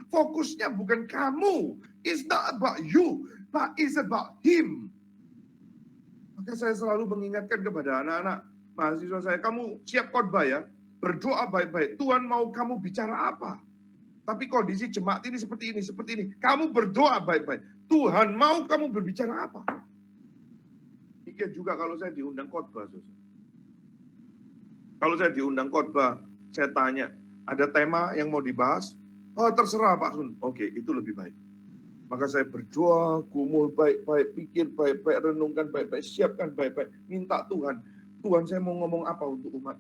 Fokusnya bukan kamu. It's not about you, but it's about him. Maka saya selalu mengingatkan kepada anak-anak mahasiswa saya, kamu siap khotbah ya? Berdoa baik-baik. Tuhan mau kamu bicara apa? Tapi kondisi jemaat ini seperti ini. Kamu berdoa baik-baik. Tuhan mau kamu berbicara apa? Demikian juga kalau saya diundang khotbah. Kalau saya diundang khotbah, saya tanya, ada tema yang mau dibahas? Oh terserah Pak Sun. Oke, itu lebih baik. Maka saya berdoa, gumul baik-baik, pikir baik-baik, renungkan baik-baik, siapkan baik-baik. Minta Tuhan, Tuhan saya mau ngomong apa untuk umat?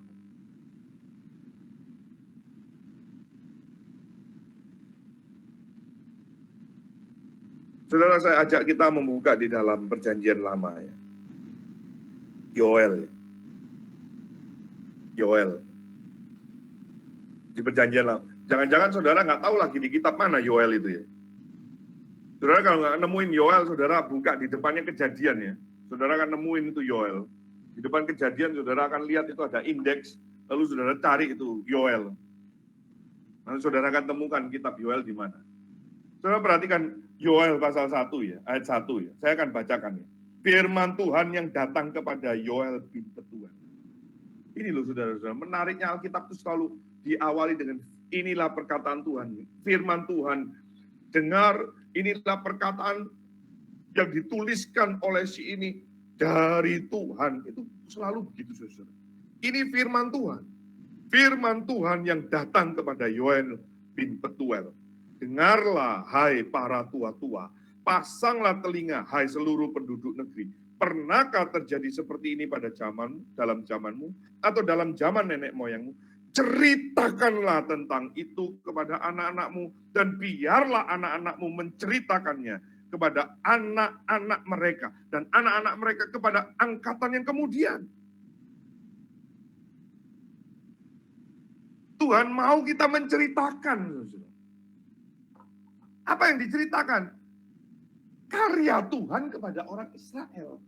Saudara, saya ajak kita membuka di dalam perjanjian lama ya. Yoel. Di perjanjian lama. Jangan-jangan saudara nggak tahu lagi di kitab mana Yoel itu ya. Saudara kalau nggak nemuin Yoel, saudara buka di depannya Kejadian ya. Saudara akan nemuin itu Yoel. Di depan Kejadian saudara akan lihat itu ada indeks, lalu saudara cari itu Yoel. Lalu saudara akan temukan kitab Yoel di mana. Saudara perhatikan Yoel pasal 1 ya, ayat 1 ya. Saya akan bacakan ya. Firman Tuhan yang datang kepada Yoel bin Petuel. Ini loh saudara-saudara, menariknya Alkitab itu selalu diawali dengan inilah perkataan Tuhan. Firman Tuhan, dengar inilah perkataan yang dituliskan oleh si ini dari Tuhan. Itu selalu begitu saudara. Ini firman Tuhan. Firman Tuhan yang datang kepada Yoel bin Petuel. Dengarlah, hai para tua-tua, pasanglah telinga, hai seluruh penduduk negeri. Pernahkah terjadi seperti ini pada dalam zamanmu, atau dalam zaman nenek moyangmu? Ceritakanlah tentang itu kepada anak-anakmu, dan biarlah anak-anakmu menceritakannya kepada anak-anak mereka, dan anak-anak mereka kepada angkatan yang kemudian. Tuhan mau kita menceritakan. Apa yang diceritakan? Karya Tuhan kepada orang Israel.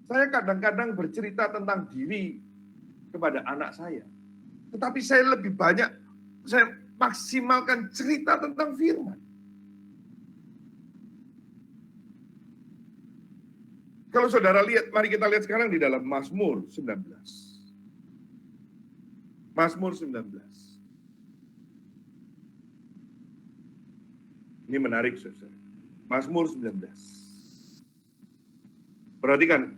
Saya kadang-kadang bercerita tentang diri kepada anak saya. Tetapi saya lebih banyak, saya maksimalkan cerita tentang firman. Kalau saudara lihat, mari kita lihat sekarang di dalam Mazmur 19. Mazmur 19. Ini menarik, saudara. Mazmur 19. Perhatikan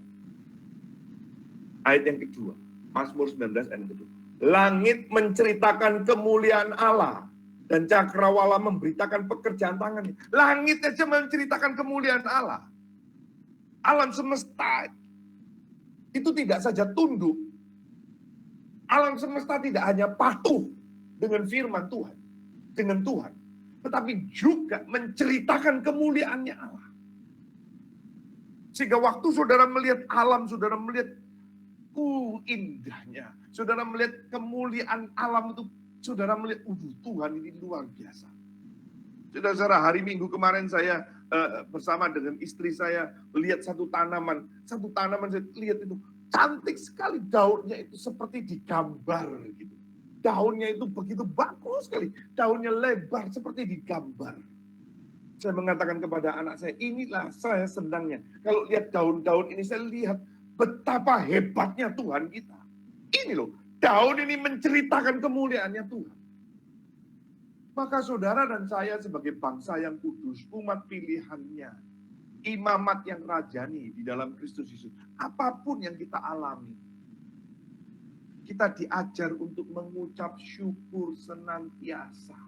ayat yang kedua. Mazmur 19 ayat yang kedua. Langit menceritakan kemuliaan Allah, dan cakrawala memberitakan pekerjaan tangannya. Langit aja menceritakan kemuliaan Allah. Alam semesta itu tidak saja tunduk. Alam semesta tidak hanya patuh dengan firman Tuhan, dengan Tuhan, tetapi juga menceritakan kemuliaannya Allah. Sehingga waktu saudara melihat alam, saudara melihat indahnya, saudara melihat kemuliaan alam itu, saudara melihat, Tuhan ini luar biasa. Saudara, hari Minggu kemarin saya bersama dengan istri saya lihat satu tanaman saya lihat itu cantik sekali, daunnya itu seperti digambar gitu. Daunnya itu begitu bagus sekali, daunnya lebar seperti digambar. Saya mengatakan kepada anak saya, inilah saya senangnya. Kalau lihat daun-daun ini, saya lihat betapa hebatnya Tuhan kita. Ini loh, daun ini menceritakan kemuliaannya Tuhan. Maka saudara dan saya sebagai bangsa yang kudus, umat pilihannya, imamat yang rajani di dalam Kristus Yesus, apapun yang kita alami, kita diajar untuk mengucap syukur senantiasa.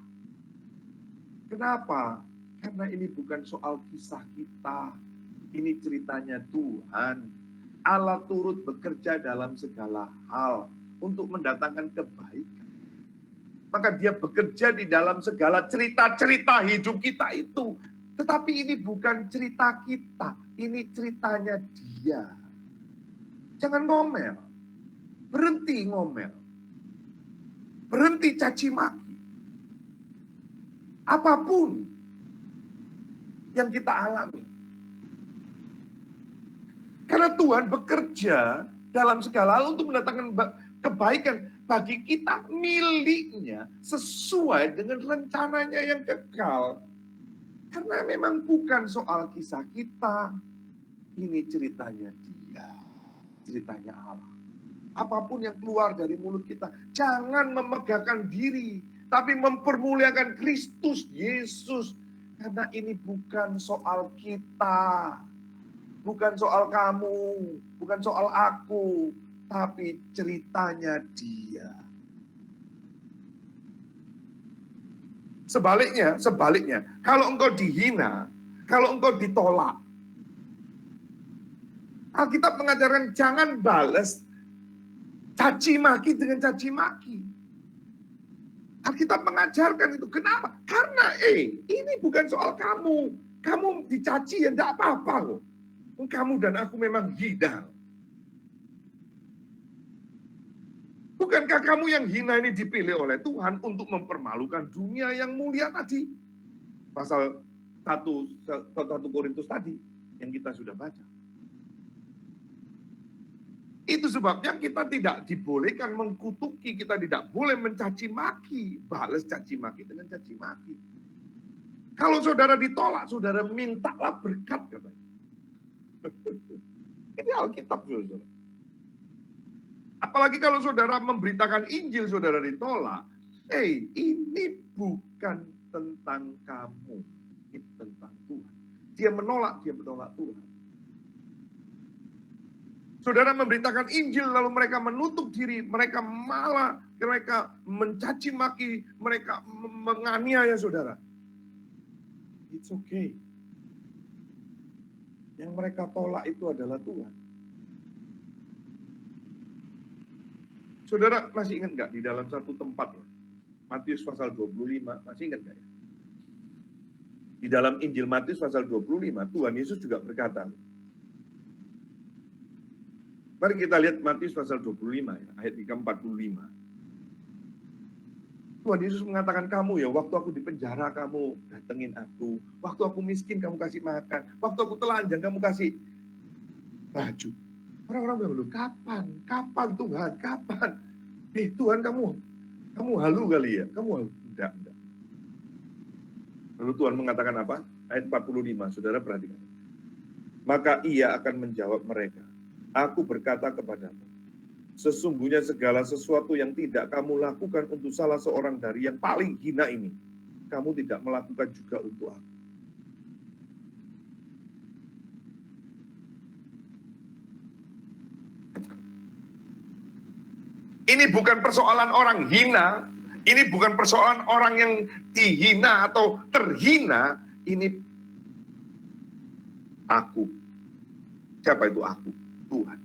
Kenapa? Karena ini bukan soal kisah kita, ini ceritanya Tuhan. Allah turut bekerja dalam segala hal untuk mendatangkan kebaikan. Maka dia bekerja di dalam segala cerita-cerita hidup kita itu. Tetapi ini bukan cerita kita, ini ceritanya dia. Jangan ngomel, berhenti ngomel. Berhenti caci maki. Apapun yang kita alami. Karena Tuhan bekerja dalam segala hal untuk mendatangkan kebaikan bagi kita, miliknya sesuai dengan rencananya yang kekal. Karena memang bukan soal kisah kita, ini ceritanya Dia, ceritanya Allah. Apapun yang keluar dari mulut kita, jangan memegahkan diri, tapi mempermuliakan Kristus Yesus. Karena ini bukan soal kita, bukan soal kamu, bukan soal aku, tapi ceritanya Dia. Sebaliknya, kalau engkau dihina, kalau engkau ditolak, Alkitab mengajarkan jangan balas caci maki dengan caci maki. Alkitab mengajarkan itu. Kenapa? Karena ini bukan soal kamu. Kamu dicaci ya enggak apa-apa loh. Kamu dan aku memang hina. Bukankah kamu yang hina ini dipilih oleh Tuhan untuk mempermalukan dunia yang mulia tadi? Pasal 1 Korintus tadi yang kita sudah baca. Itu sebabnya kita tidak dibolehkan mengkutuki, kita tidak boleh mencaci maki, balas caci maki dengan caci maki. Kalau saudara ditolak, saudara mintalah berkat katanya. Ini Alkitab, saudara. Apalagi kalau saudara memberitakan Injil, saudara ditolak. Ini bukan tentang kamu, ini tentang Tuhan. Dia menolak Tuhan. Saudara memberitakan Injil, lalu mereka menutup diri, mereka mencaci maki, mereka menganiaya saudara. It's okay. Yang mereka tolak itu adalah Tuhan. Saudara masih ingat nggak di dalam satu tempat, Matius pasal 25, masih ingat nggak ya? Di dalam Injil Matius pasal 25, Tuhan Yesus juga berkata, mari kita lihat Matius pasal 25 ya, ayat 45. Tuhan Yesus mengatakan, kamu ya, waktu aku di penjara kamu datengin aku, waktu aku miskin kamu kasih makan, waktu aku telanjang kamu kasih baju. Orang-orang bilang, kapan Tuhan, kapan? Tuhan kamu halu kali ya, kamu halu. Enggak. Lalu Tuhan mengatakan apa? Ayat 45, saudara perhatikan. Maka ia akan menjawab mereka, aku berkata kepadamu, sesungguhnya segala sesuatu yang tidak kamu lakukan untuk salah seorang dari yang paling hina ini, kamu tidak melakukan juga untuk aku. Ini bukan persoalan orang hina, ini bukan persoalan orang yang dihina atau terhina, ini aku. Siapa itu aku? Tuhan.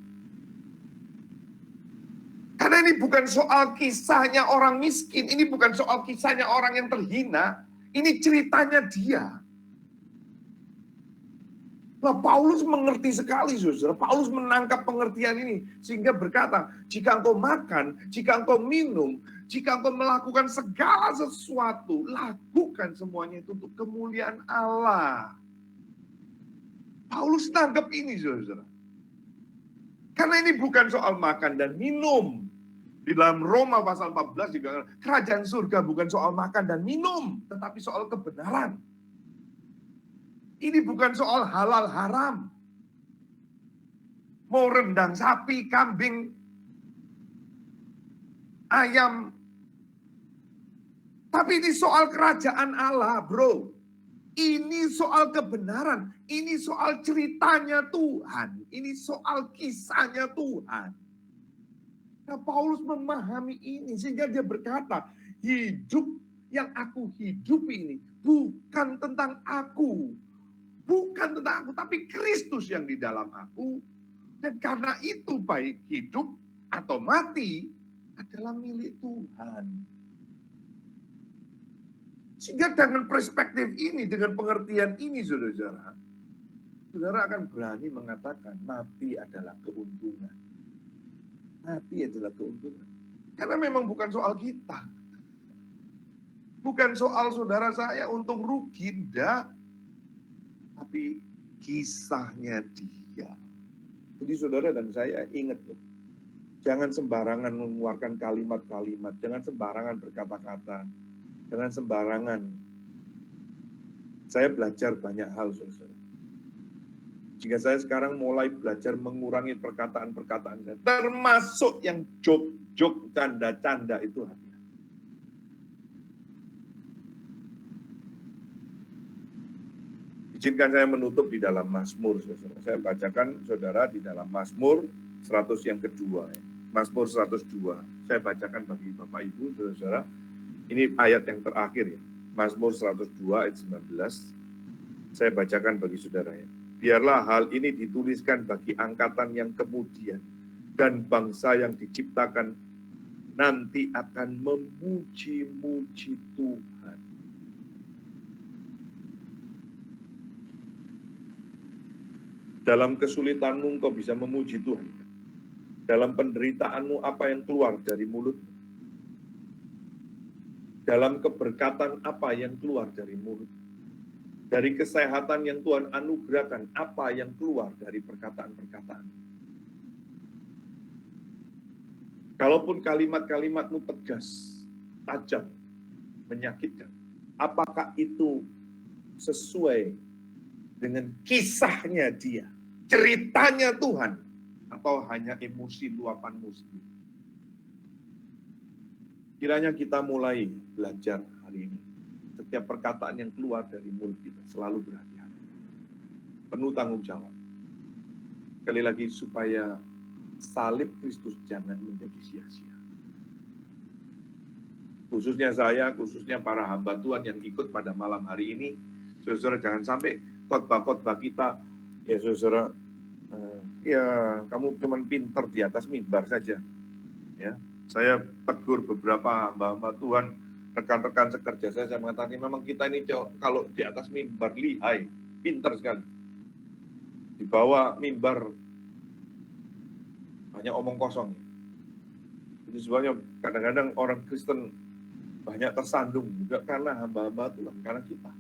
Karena ini bukan soal kisahnya orang miskin, ini bukan soal kisahnya orang yang terhina, ini ceritanya Dia. Nah, Paulus mengerti sekali, saudara. Paulus menangkap pengertian ini sehingga berkata, jika engkau makan, jika engkau minum, jika engkau melakukan segala sesuatu, lakukan semuanya itu untuk kemuliaan Allah. Paulus tangkap ini, saudara. Karena ini bukan soal makan dan minum. Di dalam Roma pasal 14 juga, kerajaan surga bukan soal makan dan minum, tetapi soal kebenaran. Ini bukan soal halal haram. Mau rendang sapi, kambing, ayam. Tapi ini soal kerajaan Allah, bro. Ini soal kebenaran. Ini soal ceritanya Tuhan. Ini soal kisahnya Tuhan. Nah, Paulus memahami ini sehingga dia berkata, hidup yang aku hidupi ini bukan tentang aku. Bukan tentang aku, tapi Kristus yang di dalam aku. Dan karena itu baik hidup atau mati adalah milik Tuhan. Sehingga dengan perspektif ini, dengan pengertian ini, saudara, saudara akan berani mengatakan mati adalah keuntungan. Mati adalah keuntungan. Karena memang bukan soal kita. Bukan soal saudara saya untung rugi, enggak. Tapi kisahnya dia. Jadi saudara dan saya ingat loh. Jangan sembarangan mengeluarkan kalimat-kalimat. Jangan sembarangan berkata-kata. Jangan sembarangan. Saya belajar banyak hal, saudara. Jika saya sekarang mulai belajar mengurangi perkataan-perkataan saya, termasuk yang jok-jok, canda-canda itu hati. Izinkan saya menutup di dalam Mazmur, saudara. Saya bacakan saudara di dalam Mazmur 100 yang kedua. Mazmur 102. Saya bacakan bagi Bapak Ibu, saudara. Ini ayat yang terakhir ya. Mazmur 102 ayat 19. Saya bacakan bagi saudara ya. Biarlah hal ini dituliskan bagi angkatan yang kemudian dan bangsa yang diciptakan nanti akan memuji-muji Tuhan. Dalam kesulitanmu engkau bisa memuji Tuhan. Dalam penderitaanmu apa yang keluar dari mulutmu? Dalam keberkatan apa yang keluar dari mulut? Dari kesehatan yang Tuhan anugerahkan, apa yang keluar dari perkataan-perkataan? Kalaupun kalimat-kalimatmu tegas, tajam, menyakitkan, apakah itu sesuai dengan kisahnya dia, ceritanya Tuhan, atau hanya emosi luapanmu sendiri? Kiranya kita mulai belajar hari ini. Setiap perkataan yang keluar dari mulut kita selalu berhati-hati. Penuh tanggung jawab. Sekali lagi supaya salib Kristus jangan menjadi sia-sia. Khususnya saya, khususnya para hamba Tuhan yang ikut pada malam hari ini, saudara jangan sampai khotbah-khotbah kita, ya saudara, ya kamu cuma pinter di atas mimbar saja. Ya. Saya tegur beberapa hamba-hamba Tuhan, rekan-rekan sekerja saya mengatakan, memang kita ini kalau di atas mimbar lihai, pinter sekali. Di bawah mimbar banyak omong kosong. Itu sebabnya kadang-kadang orang Kristen banyak tersandung juga karena hamba-hamba Tuhan, karena kita.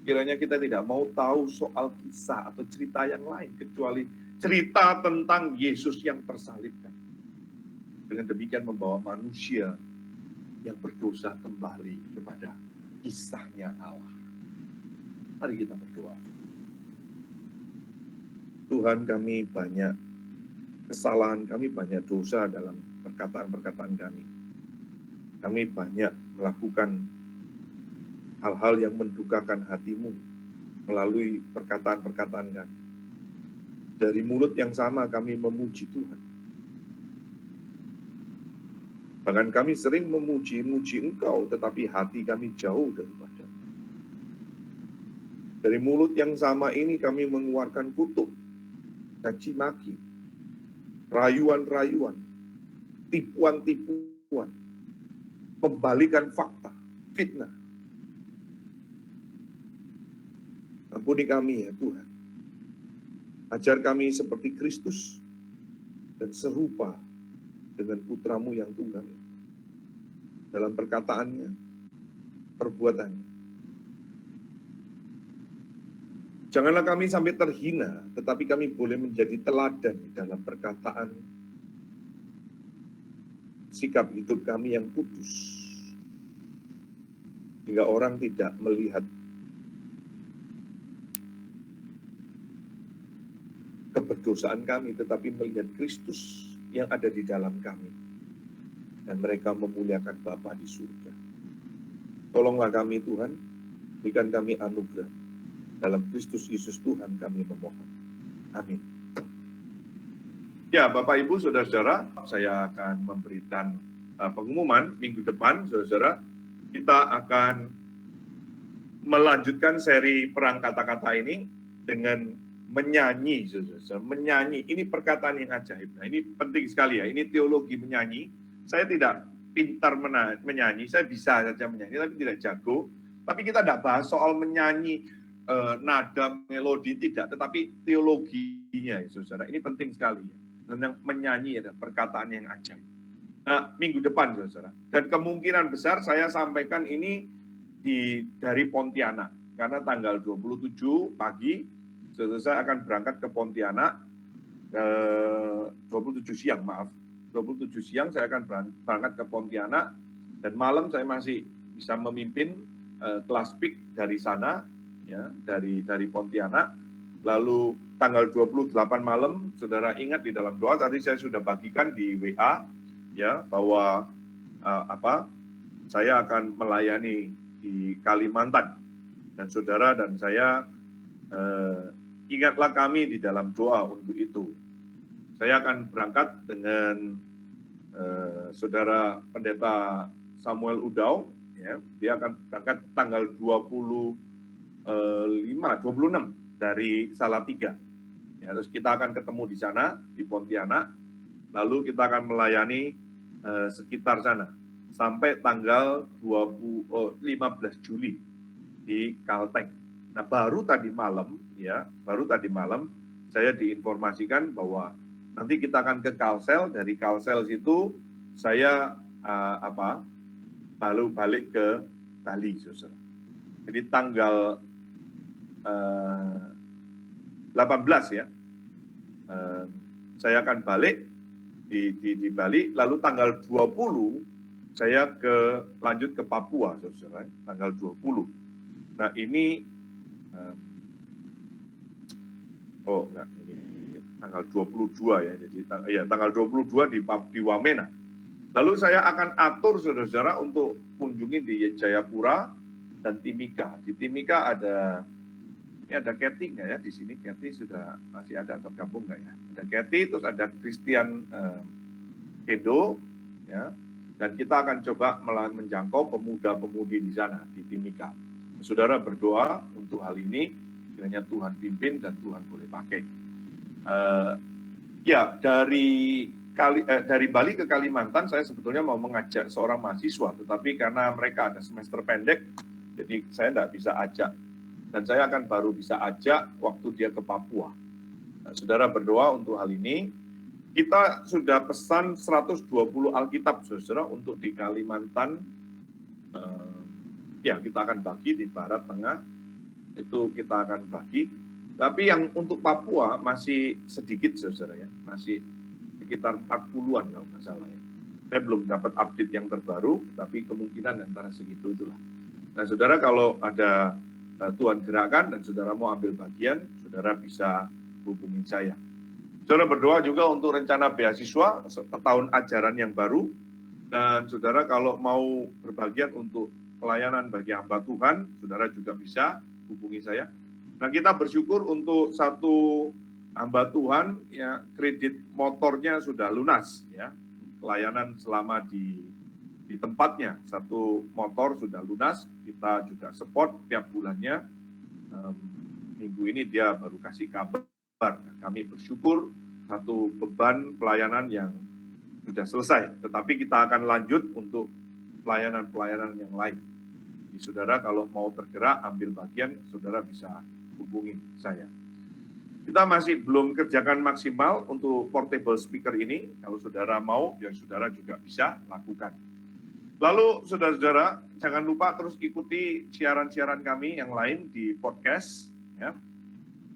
Kiranya kita tidak mau tahu soal kisah atau cerita yang lain, kecuali cerita tentang Yesus yang tersalibkan. Dengan demikian membawa manusia yang berdosa kembali kepada kisahnya Allah. Mari kita berdoa. Tuhan, kami banyak kesalahan, kami banyak dosa dalam perkataan-perkataan kami. Kami banyak melakukan hal-hal yang mendukakan hati-Mu melalui perkataan-perkataan kami. Dari mulut yang sama kami memuji Tuhan. Bahkan kami sering memuji-muji Engkau, tetapi hati kami jauh daripada. Dari mulut yang sama ini kami mengeluarkan kutuk, caci maki, rayuan-rayuan, tipuan-tipuan, pembalikan fakta, fitnah. Ampuni kami ya Tuhan. Ajar kami seperti Kristus dan serupa dengan putra-Mu yang tunggal dalam perkataannya, perbuatannya. Janganlah kami sampai terhina, tetapi kami boleh menjadi teladan dalam perkataan, sikap hidup kami yang kudus, hingga orang tidak melihat keberdosaan kami, tetapi melihat Kristus yang ada di dalam kami. Dan mereka memuliakan Bapa di surga. Tolonglah kami Tuhan, berikan kami anugerah. Dalam Kristus Yesus Tuhan kami memohon. Amin. Ya Bapak Ibu Saudara-saudara, saya akan memberikan pengumuman minggu depan, saudara-saudara. Kita akan melanjutkan seri perang kata-kata ini dengan menyanyi, saudara-saudara. Menyanyi, ini perkataan yang ajaib. Nah, ini penting sekali ya, ini teologi menyanyi. Saya tidak pintar menyanyi, saya bisa saja menyanyi, tapi tidak jago. Tapi kita tidak bahas soal menyanyi, nada, melodi, tidak. Tetapi teologinya, ya, saudara. Ini penting sekali. Dan yang menyanyi adalah perkataan yang ajaib. Nah, minggu depan, saudara. Dan kemungkinan besar saya sampaikan ini dari Pontianak. Karena tanggal 27 pagi, saudara saya akan berangkat ke Pontianak, 27 siang, maaf. 27 siang saya akan berangkat ke Pontianak, dan malam saya masih bisa memimpin kelas PIK dari sana, ya, dari Pontianak. Lalu tanggal 28 malam, saudara ingat di dalam doa tadi saya sudah bagikan di WA, ya, bahwa saya akan melayani di Kalimantan, dan saudara dan saya ingatlah kami di dalam doa untuk itu. Saya akan berangkat dengan saudara pendeta Samuel Udau, ya, dia akan berangkat tanggal 26 dari Salatiga. Ya, terus kita akan ketemu di sana di Pontianak, lalu kita akan melayani sekitar sana sampai tanggal 15 Juli di Kalteng. Nah, baru tadi malam saya diinformasikan bahwa nanti kita akan ke Kalsel, dari Kalsel situ saya lalu balik ke Bali, saudara. Jadi tanggal 18 ya, saya akan balik di Bali, lalu tanggal 20 saya lanjut ke Papua, saudara, tanggal 20. Nah ini, ini tanggal 22 ya, jadi tanggal 22 di Wamena. Lalu saya akan atur saudara-saudara untuk kunjungi di Jayapura dan Timika. Di Timika ada Kathy nggak ya di sini? Kathy sudah masih ada tergabung nggak ya? Ada Kathy, terus ada Christian Edo, ya. Dan kita akan coba menjangkau pemuda-pemudi di sana di Timika. Saudara berdoa untuk hal ini, kiranya Tuhan pimpin dan Tuhan boleh pakai. Ya, dari Bali ke Kalimantan, saya sebetulnya mau mengajak seorang mahasiswa, tetapi karena mereka ada semester pendek, jadi saya tidak bisa ajak. Dan saya akan baru bisa ajak waktu dia ke Papua. Nah, saudara berdoa untuk hal ini. Kita sudah pesan 120 Alkitab, saudara, untuk di Kalimantan. Ya, kita akan bagi di Barat Tengah, itu kita akan bagi. Tapi yang untuk Papua masih sedikit, saudara, ya, masih sekitar 40-an kalau nggak salah ya. Saya belum dapat update yang terbaru, tapi kemungkinan antara segitu itulah. Nah, saudara, kalau ada Tuhan gerakkan dan saudara mau ambil bagian, saudara bisa hubungi saya. Saudara berdoa juga untuk rencana beasiswa tahun ajaran yang baru, dan saudara kalau mau berbagian untuk pelayanan bagi hamba Tuhan, saudara juga bisa hubungi saya. Nah, kita bersyukur untuk satu hamba Tuhan, ya, kredit motornya sudah lunas, ya, pelayanan selama di tempatnya, satu motor sudah lunas, kita juga support tiap bulannya. Minggu ini dia baru kasih kabar. Kami bersyukur satu beban pelayanan yang sudah selesai, tetapi kita akan lanjut untuk pelayanan-pelayanan yang lain. Jadi, saudara kalau mau tergerak ambil bagian, saudara bisa hubungi saya. Kita masih belum kerjakan maksimal untuk portable speaker ini. Kalau saudara mau, ya saudara juga bisa lakukan. Lalu saudara-saudara jangan lupa terus ikuti siaran-siaran kami yang lain di podcast, ya.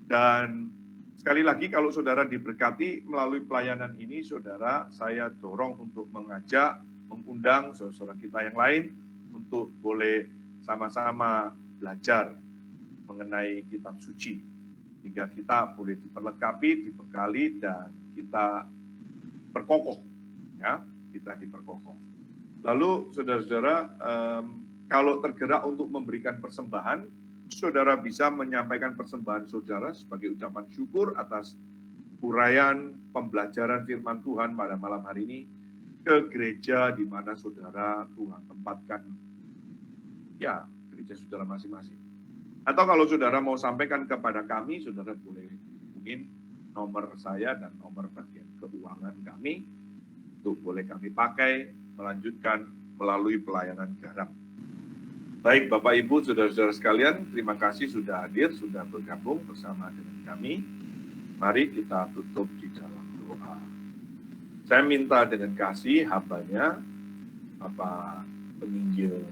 Dan sekali lagi kalau saudara diberkati melalui pelayanan ini, saudara, saya dorong untuk mengundang saudara kita yang lain untuk boleh sama-sama belajar mengenai kitab suci, sehingga kita boleh diperlengkapi, dibekali, dan kita berkokoh, ya, kita diperkokoh. Lalu saudara-saudara, kalau tergerak untuk memberikan persembahan, saudara bisa menyampaikan persembahan saudara sebagai ucapan syukur atas uraian pembelajaran firman Tuhan pada malam hari ini ke gereja di mana saudara Tuhan tempatkan, ya, gereja saudara masing-masing. Atau kalau saudara mau sampaikan kepada kami, saudara boleh hubungin nomor saya dan nomor bagian keuangan kami untuk boleh kami pakai melanjutkan melalui pelayanan garam. Baik Bapak Ibu, saudara-saudara sekalian, terima kasih sudah hadir, sudah bergabung bersama dengan kami. Mari kita tutup di dalam doa. Saya minta dengan kasih hambanya, Bapak Penginjil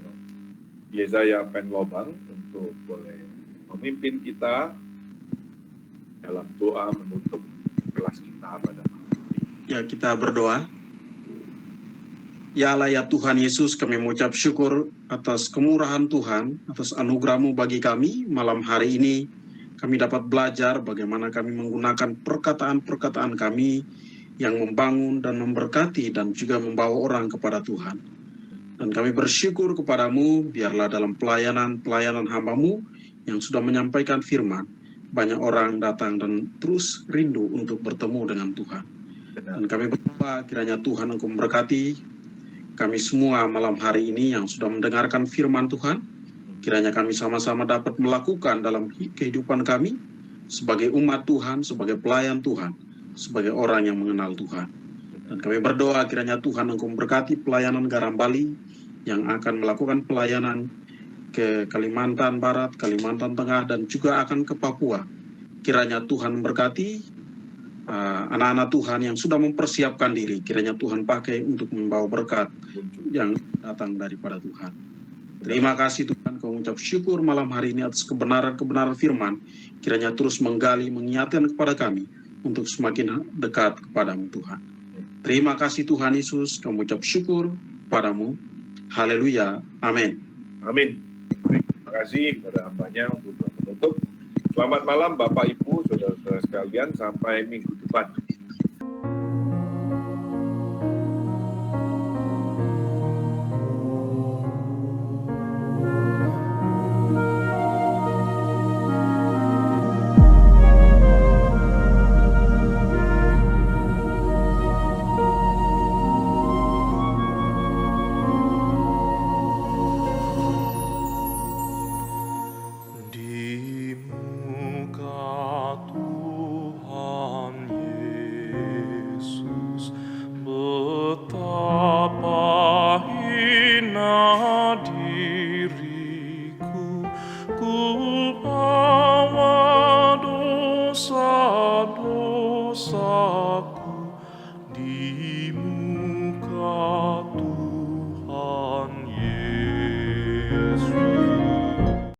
Yesaya Penlobang untuk boleh memimpin kita dalam doa menutup kelas kita pada malam ini. Ya, kita berdoa. Ya Allah, ya Tuhan Yesus, kami mengucap syukur atas kemurahan Tuhan, atas anugerah-Mu bagi kami. Malam hari ini kami dapat belajar bagaimana kami menggunakan perkataan-perkataan kami yang membangun dan memberkati dan juga membawa orang kepada Tuhan. Dan kami bersyukur kepadamu, biarlah dalam pelayanan hamba-Mu yang sudah menyampaikan firman, banyak orang datang dan terus rindu untuk bertemu dengan Tuhan. Dan kami berdoa kiranya Tuhan Engkau memberkati kami semua malam hari ini yang sudah mendengarkan firman Tuhan. Kiranya kami sama-sama dapat melakukan dalam kehidupan kami sebagai umat Tuhan, sebagai pelayan Tuhan, sebagai orang yang mengenal Tuhan. Dan kami berdoa kiranya Tuhan Engkau memberkati pelayanan Garam Bali yang akan melakukan pelayanan ke Kalimantan Barat, Kalimantan Tengah, dan juga akan ke Papua. Kiranya Tuhan memberkati anak-anak Tuhan yang sudah mempersiapkan diri. Kiranya Tuhan pakai untuk membawa berkat yang datang daripada Tuhan. Terima kasih Tuhan, kau mengucap syukur malam hari ini atas kebenaran-kebenaran firman. Kiranya terus menggali, mengingatkan kepada kami untuk semakin dekat kepadamu Tuhan. Terima kasih Tuhan Yesus, kau mengucap syukur padamu. Haleluya. Amin. Amin. Terima kasih kepada hambanya untuk menutup. Selamat malam Bapak Ibu, saudara-saudara sekalian, sampai minggu depan.